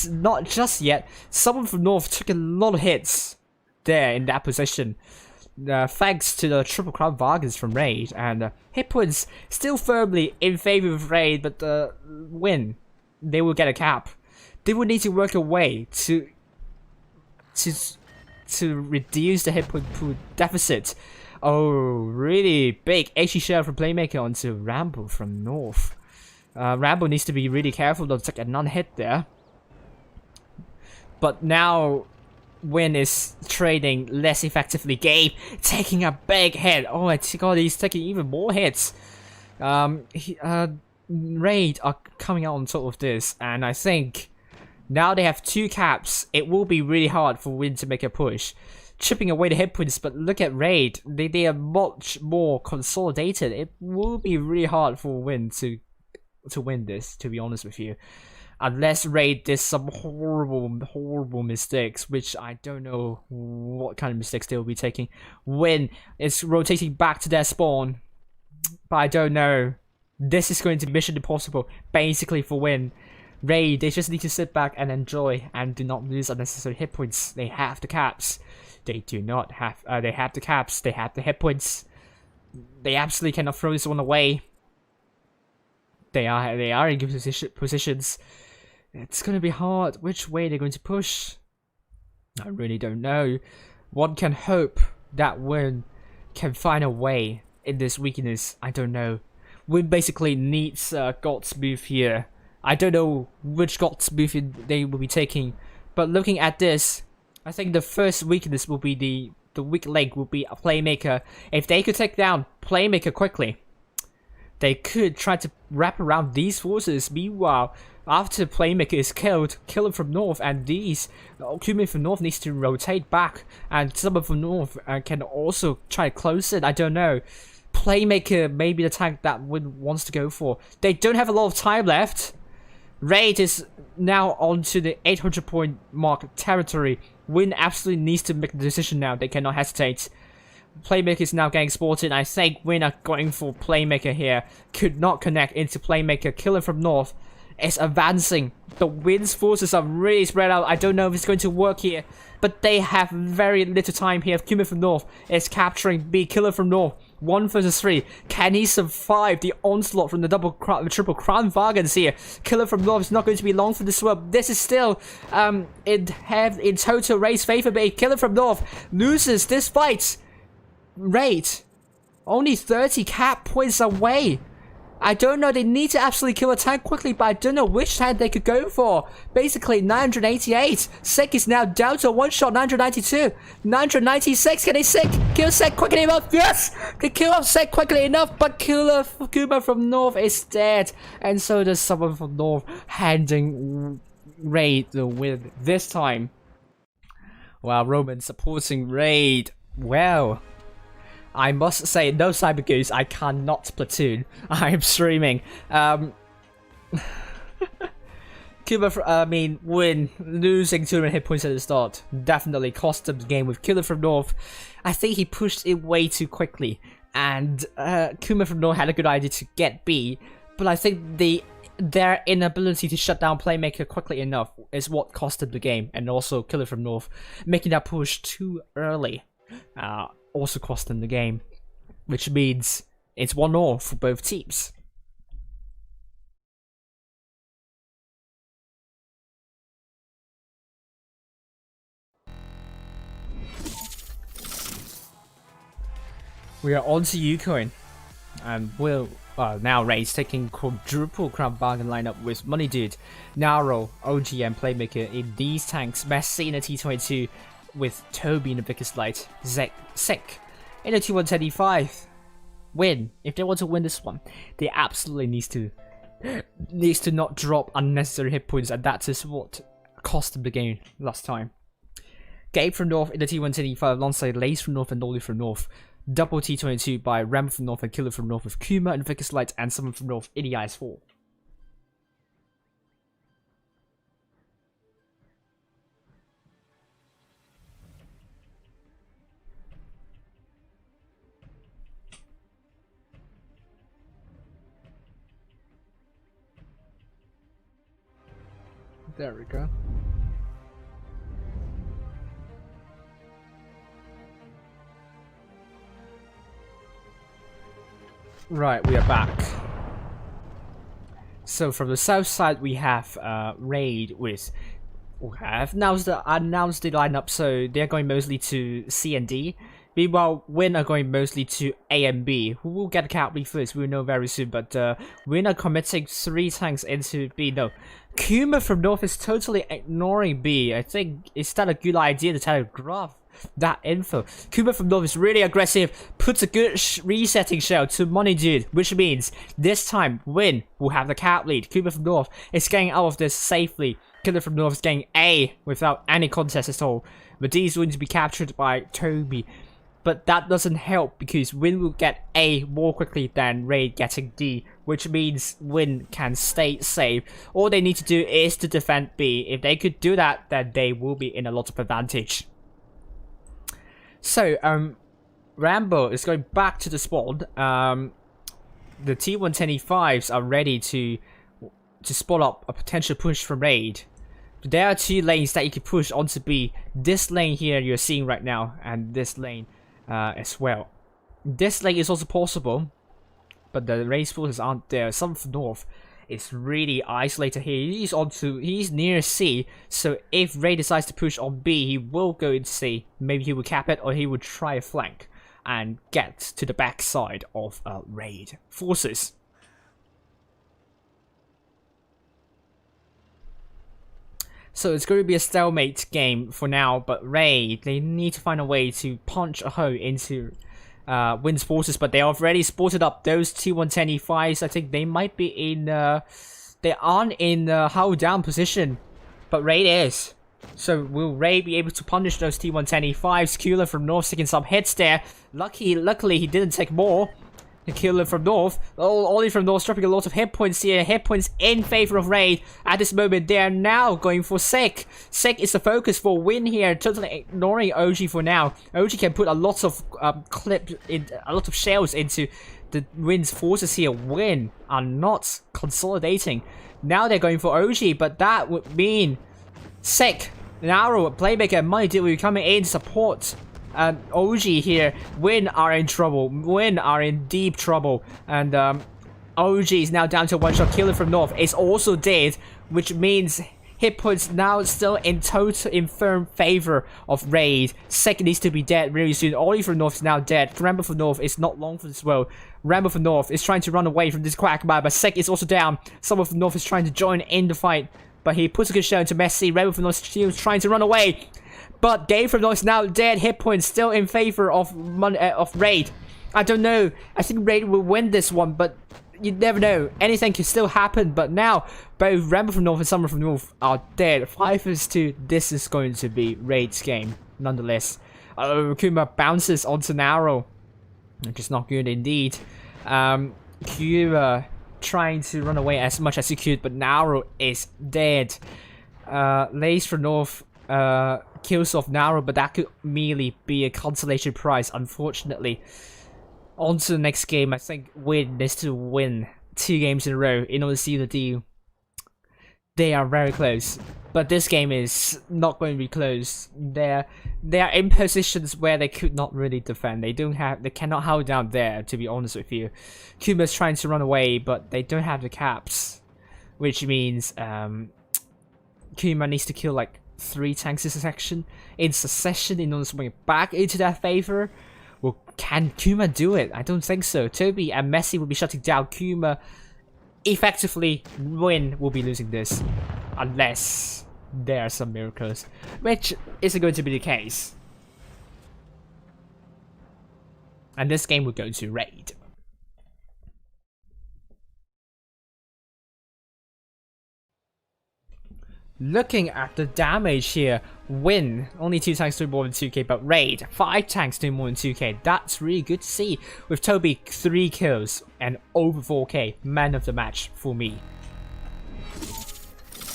Not just yet. Someone from North took a lot of hits there in that position. Thanks to the triple crown bargains from Raid, and hit points still firmly in favor of Raid, but Win, they will get a cap. They will need to work a way to reduce the hit point pool deficit. Oh, really big HE shell from Playmaker onto Rambo from North. Rambo needs to be really careful not to take a non-hit there. But now Win is trading less effectively. Gabe taking a big hit. Oh my god, he's taking even more hits. Raid are coming out on top of this, and I think now they have 2 caps. It will be really hard for Win to make a push, chipping away the hit points. But look at Raid, they are much more consolidated. It will be really hard for Win to win this, to be honest with you. Unless Raid did some horrible mistakes, which I don't know what kind of mistakes they will be taking. Win is rotating back to their spawn, but I don't know. This is going to be mission impossible, basically, for Win. Raid, they just need to sit back and enjoy and do not lose unnecessary hit points. They have the caps. They do not have. They have the caps. They have the hit points. They absolutely cannot throw this one away. They are in good positions. It's gonna be hard. Which way they're going to push? I really don't know. One can hope that Win can find a way in this weakness. I don't know. Win basically needs God's move here. I don't know which God's move they will be taking, but looking at this, I think the first weakness will be the weak link will be a Playmaker. If they could take down Playmaker quickly, they could try to wrap around these forces. Meanwhile, after Playmaker is killed, kill him from north, and these Kuma from north needs to rotate back, and someone from north can also try to close it. I don't know. Playmaker may be the tank that Win wants to go for. They don't have a lot of time left. Raid is now onto the 800 point mark territory. Win absolutely needs to make the decision now. They cannot hesitate. Playmaker is now getting spotted. I think Win are going for Playmaker here. Could not connect into Playmaker. Killer from north is advancing. The Win's forces are really spread out. I don't know if it's going to work here, but they have very little time here. Kuma from north is capturing B. Killer from north. 1 versus 3. Can he survive the onslaught from the triple crown Vargans here? Killer from north is not going to be long for this one. This is still in total Raid's favor, but Killer from north loses this fight. Raid only 30 cap points away. I don't know, they need to absolutely kill a tank quickly, but I don't know which tank they could go for. Basically, 988. Sek is now down to one shot, 992. 996, can they kill Sek quickly enough? Yes! They kill off Sek quickly enough, but Killer Kuma from north is dead. And so does someone from north, handing Raid the win this time. Wow, Roman supporting Raid. Well, I must say, no Cyber Goose, I cannot platoon. I am streaming. Win losing 200 hit points at the start definitely cost him the game with Killer from north. I think he pushed it way too quickly, and Kuma from north had a good idea to get B, but I think their inability to shut down Playmaker quickly enough is what cost him the game, and also Killer from north making that push too early also cost them the game, which means it's 1-0 for both teams. We are on to Ucoin, and now Raid's taking quadruple crown bargain lineup with Money Dude, Naro, OG, and Playmaker in these tanks. Messi in a T22 with Toby in the biggest light, Sek in a T125. Win. If they want to win this one, they absolutely needs to not drop unnecessary hit points, and that is what cost them the game last time. Gabe from north in the T125 alongside Lace from north and Nolly from north. Double T22 by Ram from north and Killer from north with Kuma and Vicus Light and someone from north in the IS4. There we go. Right, we are back. So from the south side we have Raid with have announced the lineup, so they're going mostly to C and D. Meanwhile, Win are going mostly to A and B. Who will get cap B first? We'll know very soon, but Win are committing 3 tanks into B. No, Kuma from north is totally ignoring B. I think, is that a good idea to telegraph that info? Kuma from north is really aggressive, puts a good resetting shell to Money Dude, which means this time Win will have the cap lead. Kuma from north is getting out of this safely. Killer from north is getting A without any contest at all. But D is going to be captured by Toby. but that doesn't help because Win will get A more quickly than Raid getting D, which means Win can stay safe. All they need to do is to defend B. If they could do that, then they will be in a lot of advantage. So, Rambo is going back to the spawn. The T125s are ready to spot up a potential push from Raid. There are 2 lanes that you can push onto B. This lane here you're seeing right now, and this lane as well. This lane is also possible, but the race forces aren't there. Some North is really isolated here. He's near C, so if Ray decides to push on B, he will go into C. Maybe he will cap it, or he will try a flank and get to the back side of Raid forces. So it's going to be a stalemate game for now, but Raid, they need to find a way to punch a hole into Win's forces, but they already spotted up those T110E5s. I think they might be in, they aren't in hull down position, but Raid is. So will Raid be able to punish those T110E5s? Killer from North taking some hits there. Luckily he didn't take more. The killer from North. Ollie from North dropping a lot of hit points here. Hit points in favor of Raid. At this moment, they are now going for Sek. Sek is the focus for Win here, totally ignoring OG for now. OG can put a lot of a lot of shells into the Win's forces here. Win are not consolidating. Now they're going for OG, but that would mean Sek, Narrow, Playmaker, Money Deal will be coming in to support OG here. Win are in trouble. Win are in deep trouble. And OG is now down to 1 shot. Killer from North is also dead, which means hit points now still in firm favor of Raid. Sek needs to be dead really soon. Ollie from North is now dead. Rambo from North is not long for this well. Rambo from North is trying to run away from this quagmire, but Sek is also down. Someone from North is trying to join in the fight, but he puts a good shot into Messi. Rambo from North is trying to run away, but Dave from North is now dead. Hit points still in favor of Raid. I don't know. I think Raid will win this one, but you never know. Anything can still happen. But now, both Rambo from North and Summer from North are dead. 5-2. This is going to be Raid's game, nonetheless. Kuma bounces onto Narrow, which is not good indeed. Kuma trying to run away as much as he could, but Narrow is dead. Lace from North kills off Narrow, but that could merely be a consolation prize, unfortunately. On to the next game. I think Win needs to win 2 games in a row in order to seal the deal. They are very close, but this game is not going to be close. They are in positions where they could not really defend. They cannot hold down there, to be honest with you. Kuma's trying to run away, but they don't have the caps, which means Kuma needs to kill like 3 tanks in succession in order to swing it back into their favor. Well, can Kuma do it? I don't think so. Toby and Messi will be shutting down Kuma. Effectively, Win will be losing this, unless there are some miracles, which isn't going to be the case. And this game will go to Raid. Looking at the damage here, Win only 2 tanks doing more than 2k, but Raid 5 tanks doing more than 2k. That's really good to see. With Toby 3 kills and over 4k, man of the match for me.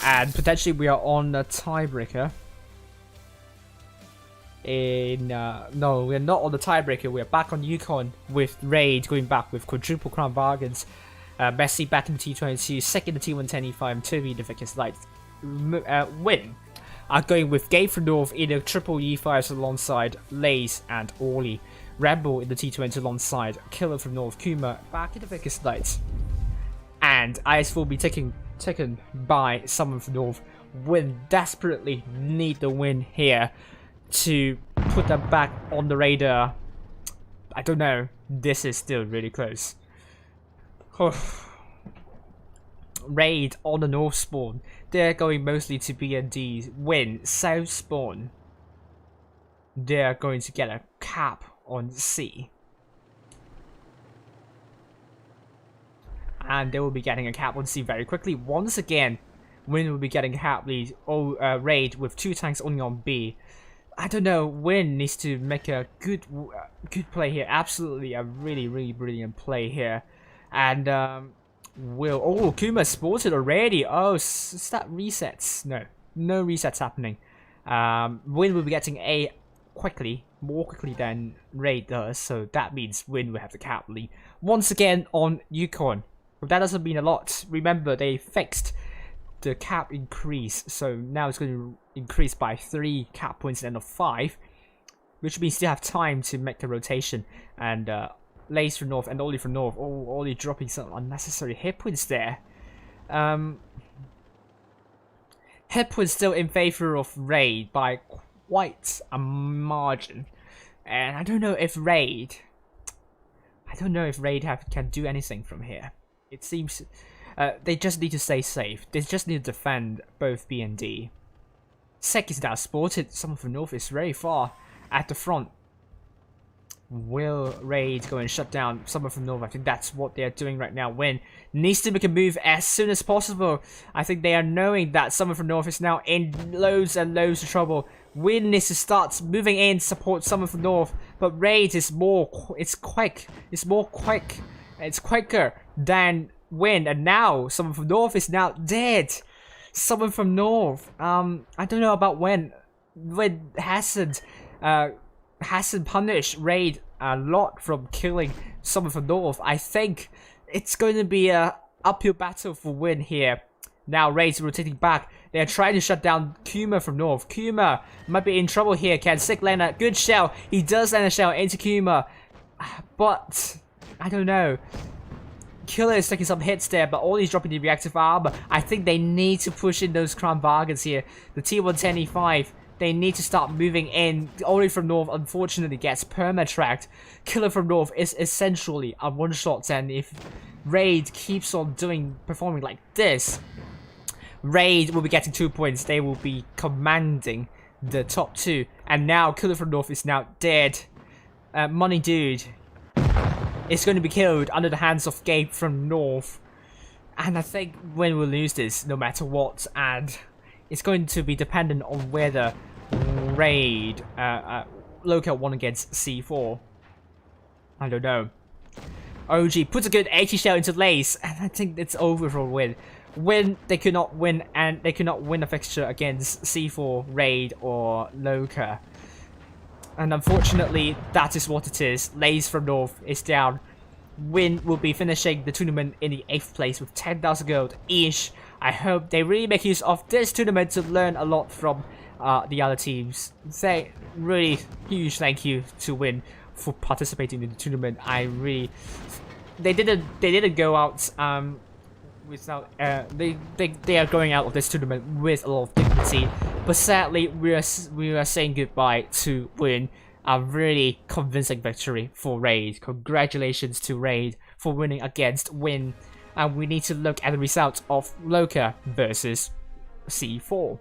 And potentially we are on a tiebreaker. No, we're not on the tiebreaker. We're back on Yukon with Raid going back with quadruple crown bargains. Messi back in the T22, second the T110E5, and Toby the Vicus Light. Win are going with Gabe from North in a triple E5s alongside Lays and Orly. Rambo in the T20 alongside Killer from North, Kuma back in the Vicus Lights. And IS will be taken by someone from North. Win desperately need the win here to put them back on the radar. I don't know. This is still really close. Raid on the North spawn. They're going mostly to B and D. Win South spawn. They're going to get a cap on C. And they will be getting a cap on C very quickly. Once again, Win will be getting a cap lead. Raid with 2 tanks only on B. I don't know. Win needs to make a good play here. Absolutely, a really brilliant play here, and will Kuma spotted already. Oh, is that resets? No resets happening. Win will be getting A quickly, more quickly than Raid does, so that means Win will have the cap lead once again on Yukon. But that doesn't mean a lot. Remember, they fixed the cap increase, so now it's going to increase by 3 cap points instead of 5, which means they have time to make the rotation. And Lace for North and Oli for North, Oli dropping some unnecessary hit points there. Hit points still in favor of Raid by quite a margin, and I don't know if Raid can do anything from here. It seems they just need to stay safe. They just need to defend both B and D. Sek is now spotted. Someone from North is very far at the front. Will Raid go and shut down someone from North? I think that's what they're doing right now. Win needs to make a move as soon as possible. I think they are knowing that someone from North is now in loads and loads of trouble. Win needs to start moving in, support someone from North, but Raid is it's quicker than Win, and now someone from North is now dead. Someone from North. I don't know about Win hasn't punished Raid a lot from killing someone from North. I think it's going to be a uphill battle for Win here. Now Raid's rotating back. They are trying to shut down Kuma from North. Kuma might be in trouble here. Can Sick land a good shell? He does land a shell into Kuma, but I don't know. Killer is taking some hits there, but Oli's dropping the reactive armor. I think they need to push in those crown bargains here. The T110 E5. They need to start moving in. Oli from North unfortunately gets perma-tracked. Killer from North is essentially a one-shot, and if Raid keeps on performing like this, Raid will be getting 2 points. They will be commanding the top 2. And now Killer from North is now dead. Money Dude is going to be killed under the hands of Gabe from North. And I think Win will lose this no matter what. And it's going to be dependent on whether Raid Loka won against C4. I don't know. OG puts a good 80 shell into Lace, and I think it's over for Win. They could not win, and they could not win a fixture against C4, Raid, or Loka. And unfortunately, that is what it is. Lace from North is down. Win will be finishing the tournament in the 8th place with 10,000 gold each. I hope they really make use of this tournament to learn a lot from the other teams. Say really huge thank you to Win for participating in the tournament. They didn't go out without they are going out of this tournament with a lot of dignity, but sadly we are saying goodbye to Win. A really convincing victory for Raid. Congratulations to Raid for winning against Win. And we need to look at the results of Loka versus C4.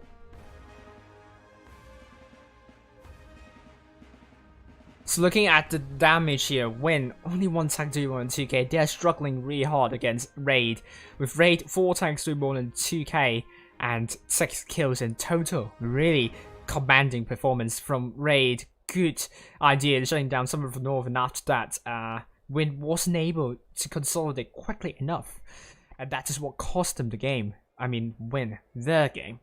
So looking at the damage here, Win only 1 tank doing more than 2k. They are struggling really hard against Raid, with Raid 4 tanks doing more than 2k and 6 kills in total. Really commanding performance from Raid. Good idea in shutting down someone from North, and after that, Win wasn't able to consolidate quickly enough, and that is what cost them the game. I mean, Win the game.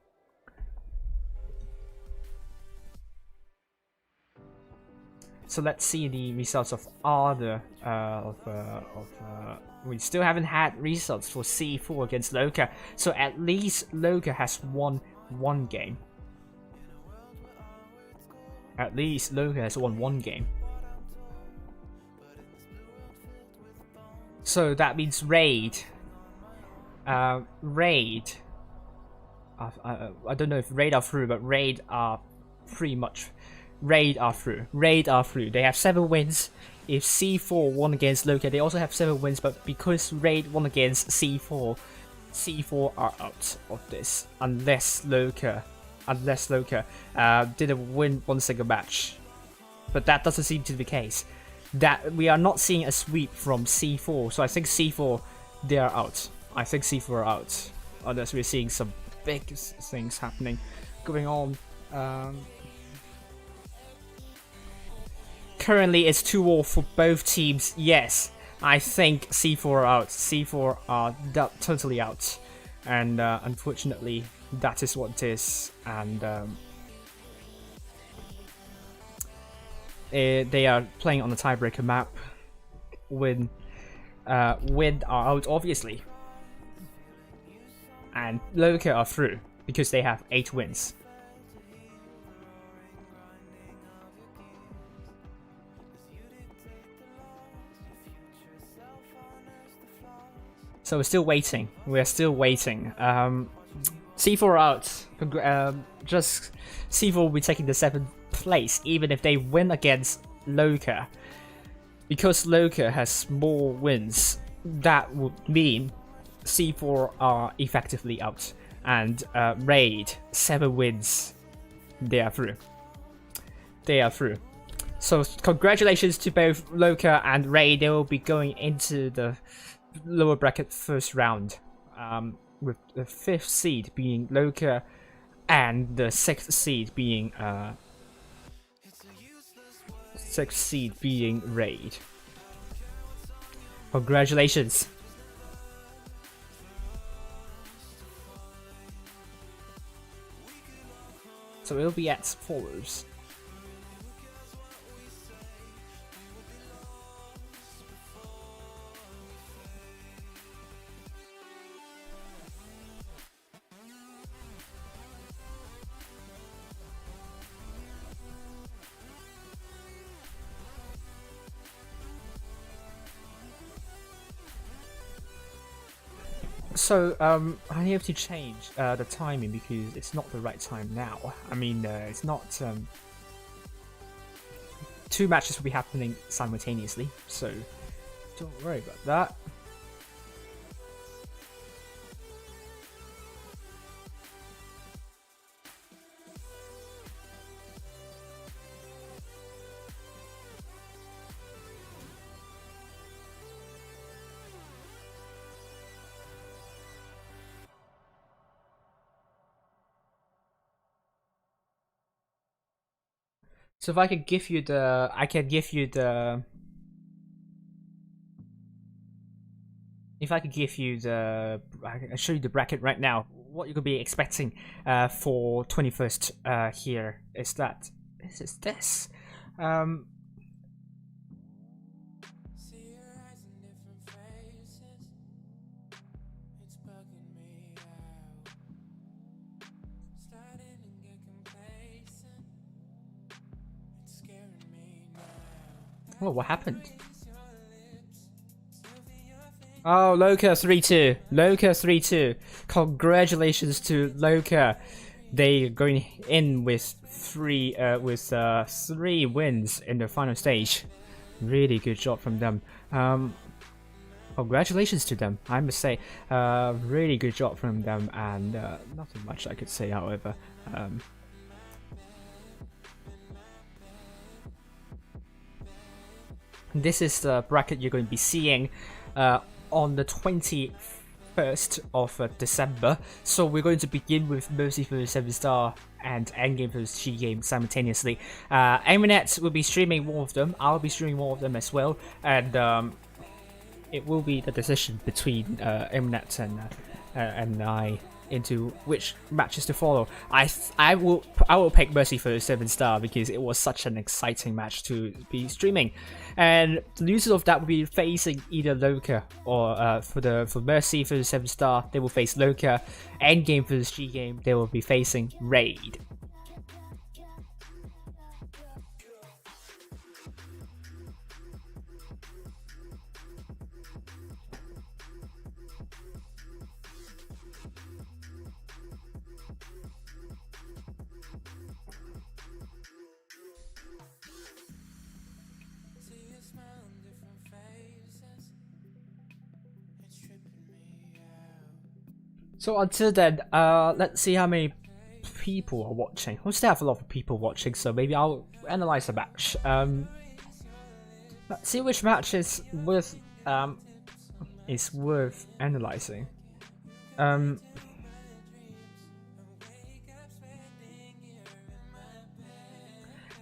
So let's see the results of other we still haven't had results for C4 against Loka, so at least Loka has won 1 game. At least Loka has won 1 game. So that means Raid. I don't know if Raid are through, but Raid are pretty much. Raid are through. Raid are through. They have 7 wins. If C4 won against Loka, they also have 7 wins, but because Raid won against C4, C4 are out of this. Unless Loka didn't win 1 single match. But that doesn't seem to be the case. That we are not seeing a sweep from C4, so I think C4, they are out. I think C4 are out. Unless we're seeing some big things happening, going on. currently it's 2-all for both teams. Yes, I think C4 are out. C4 are totally out, and unfortunately, that is what it is. And they are playing on the tiebreaker map. Win are out, obviously, and Loka are through because they have 8 wins. So we're still waiting. We're still waiting. C4 out. Just C4 will be taking the 7th place, even if they win against Loka. Because Loka has more wins, that would mean C4 are effectively out. And Raid, 7 wins. They are through. They are through. So congratulations to both Loka and Raid. They will be going into the lower bracket first round, with the 5th seed being Loka and the 6th seed being Raid. Congratulations. So it'll be as follows. So, I have to change the timing because it's not the right time now. I mean, it's not... 2 matches will be happening simultaneously, so don't worry about that. So if I could give you the, I can show you the bracket right now. What you could be expecting for 21st here is that this. Oh, what happened? Oh, Loka 3-2. Loka 3-2. Congratulations to Loka. They are going in with 3 wins in the final stage. Really good job from them. Congratulations to them, I must say. Really good job from them, and nothing much I could say, however. This is the bracket you're going to be seeing on the 21st of December. So we're going to begin with Mercy vs 7 Star and Endgame vs G Game simultaneously. Eminet will be streaming one of them. I'll be streaming one of them as well, and it will be the decision between Eminet and I into which matches to follow. I will pick Mercy for 7 Star because it was such an exciting match to be streaming, and the losers of that will be facing either Loka or for Mercy for 7 Star they will face Loka. Endgame vs G Game they will be facing Raid. So until then, let's see how many people are watching. We still have a lot of people watching, so maybe I'll analyze the match. Let's see which match is worth analyzing.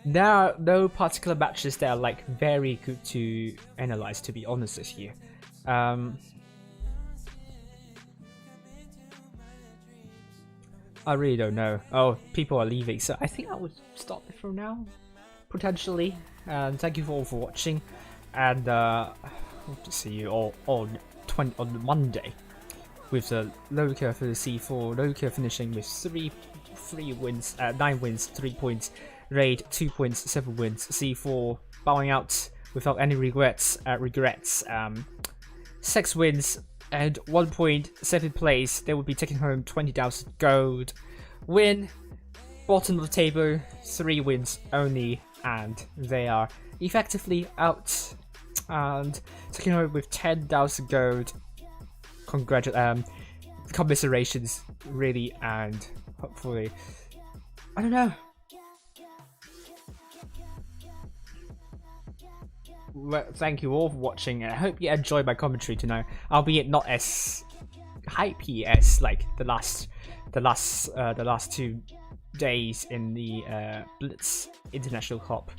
there are no particular matches that are like very good to analyze, to be honest with you. I really don't know. Oh, people are leaving, so I think I would stop it for now, potentially. And thank you all for watching, and hope to see you all on Monday with the Loka for the C4. Loka finishing with 9 wins, 3 points. Raid 2 points, 7 wins. C4 bowing out without any regrets. 6 wins and 1 point. 7th place. They will be taking home 20,000 gold. Win. Bottom of the table. 3 wins only, and they are effectively out and taking home with 10,000 gold. Commiserations, really, and hopefully, I don't know. Well, thank you all for watching, and I hope you enjoyed my commentary tonight, albeit not as hypey as like the last 2 days in the Blitz International Cup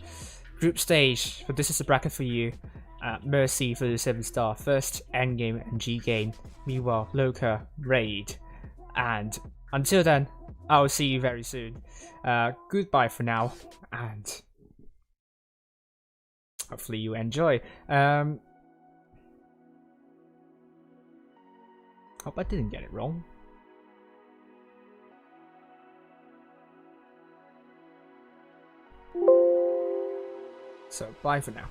group stage. But this is the bracket for you. Mercy for the 7-star, first endgame and G game. Meanwhile, Loka, Raid, and until then, I will see you very soon. Goodbye for now, and hopefully you enjoy. Hope I didn't get it wrong. So, bye for now.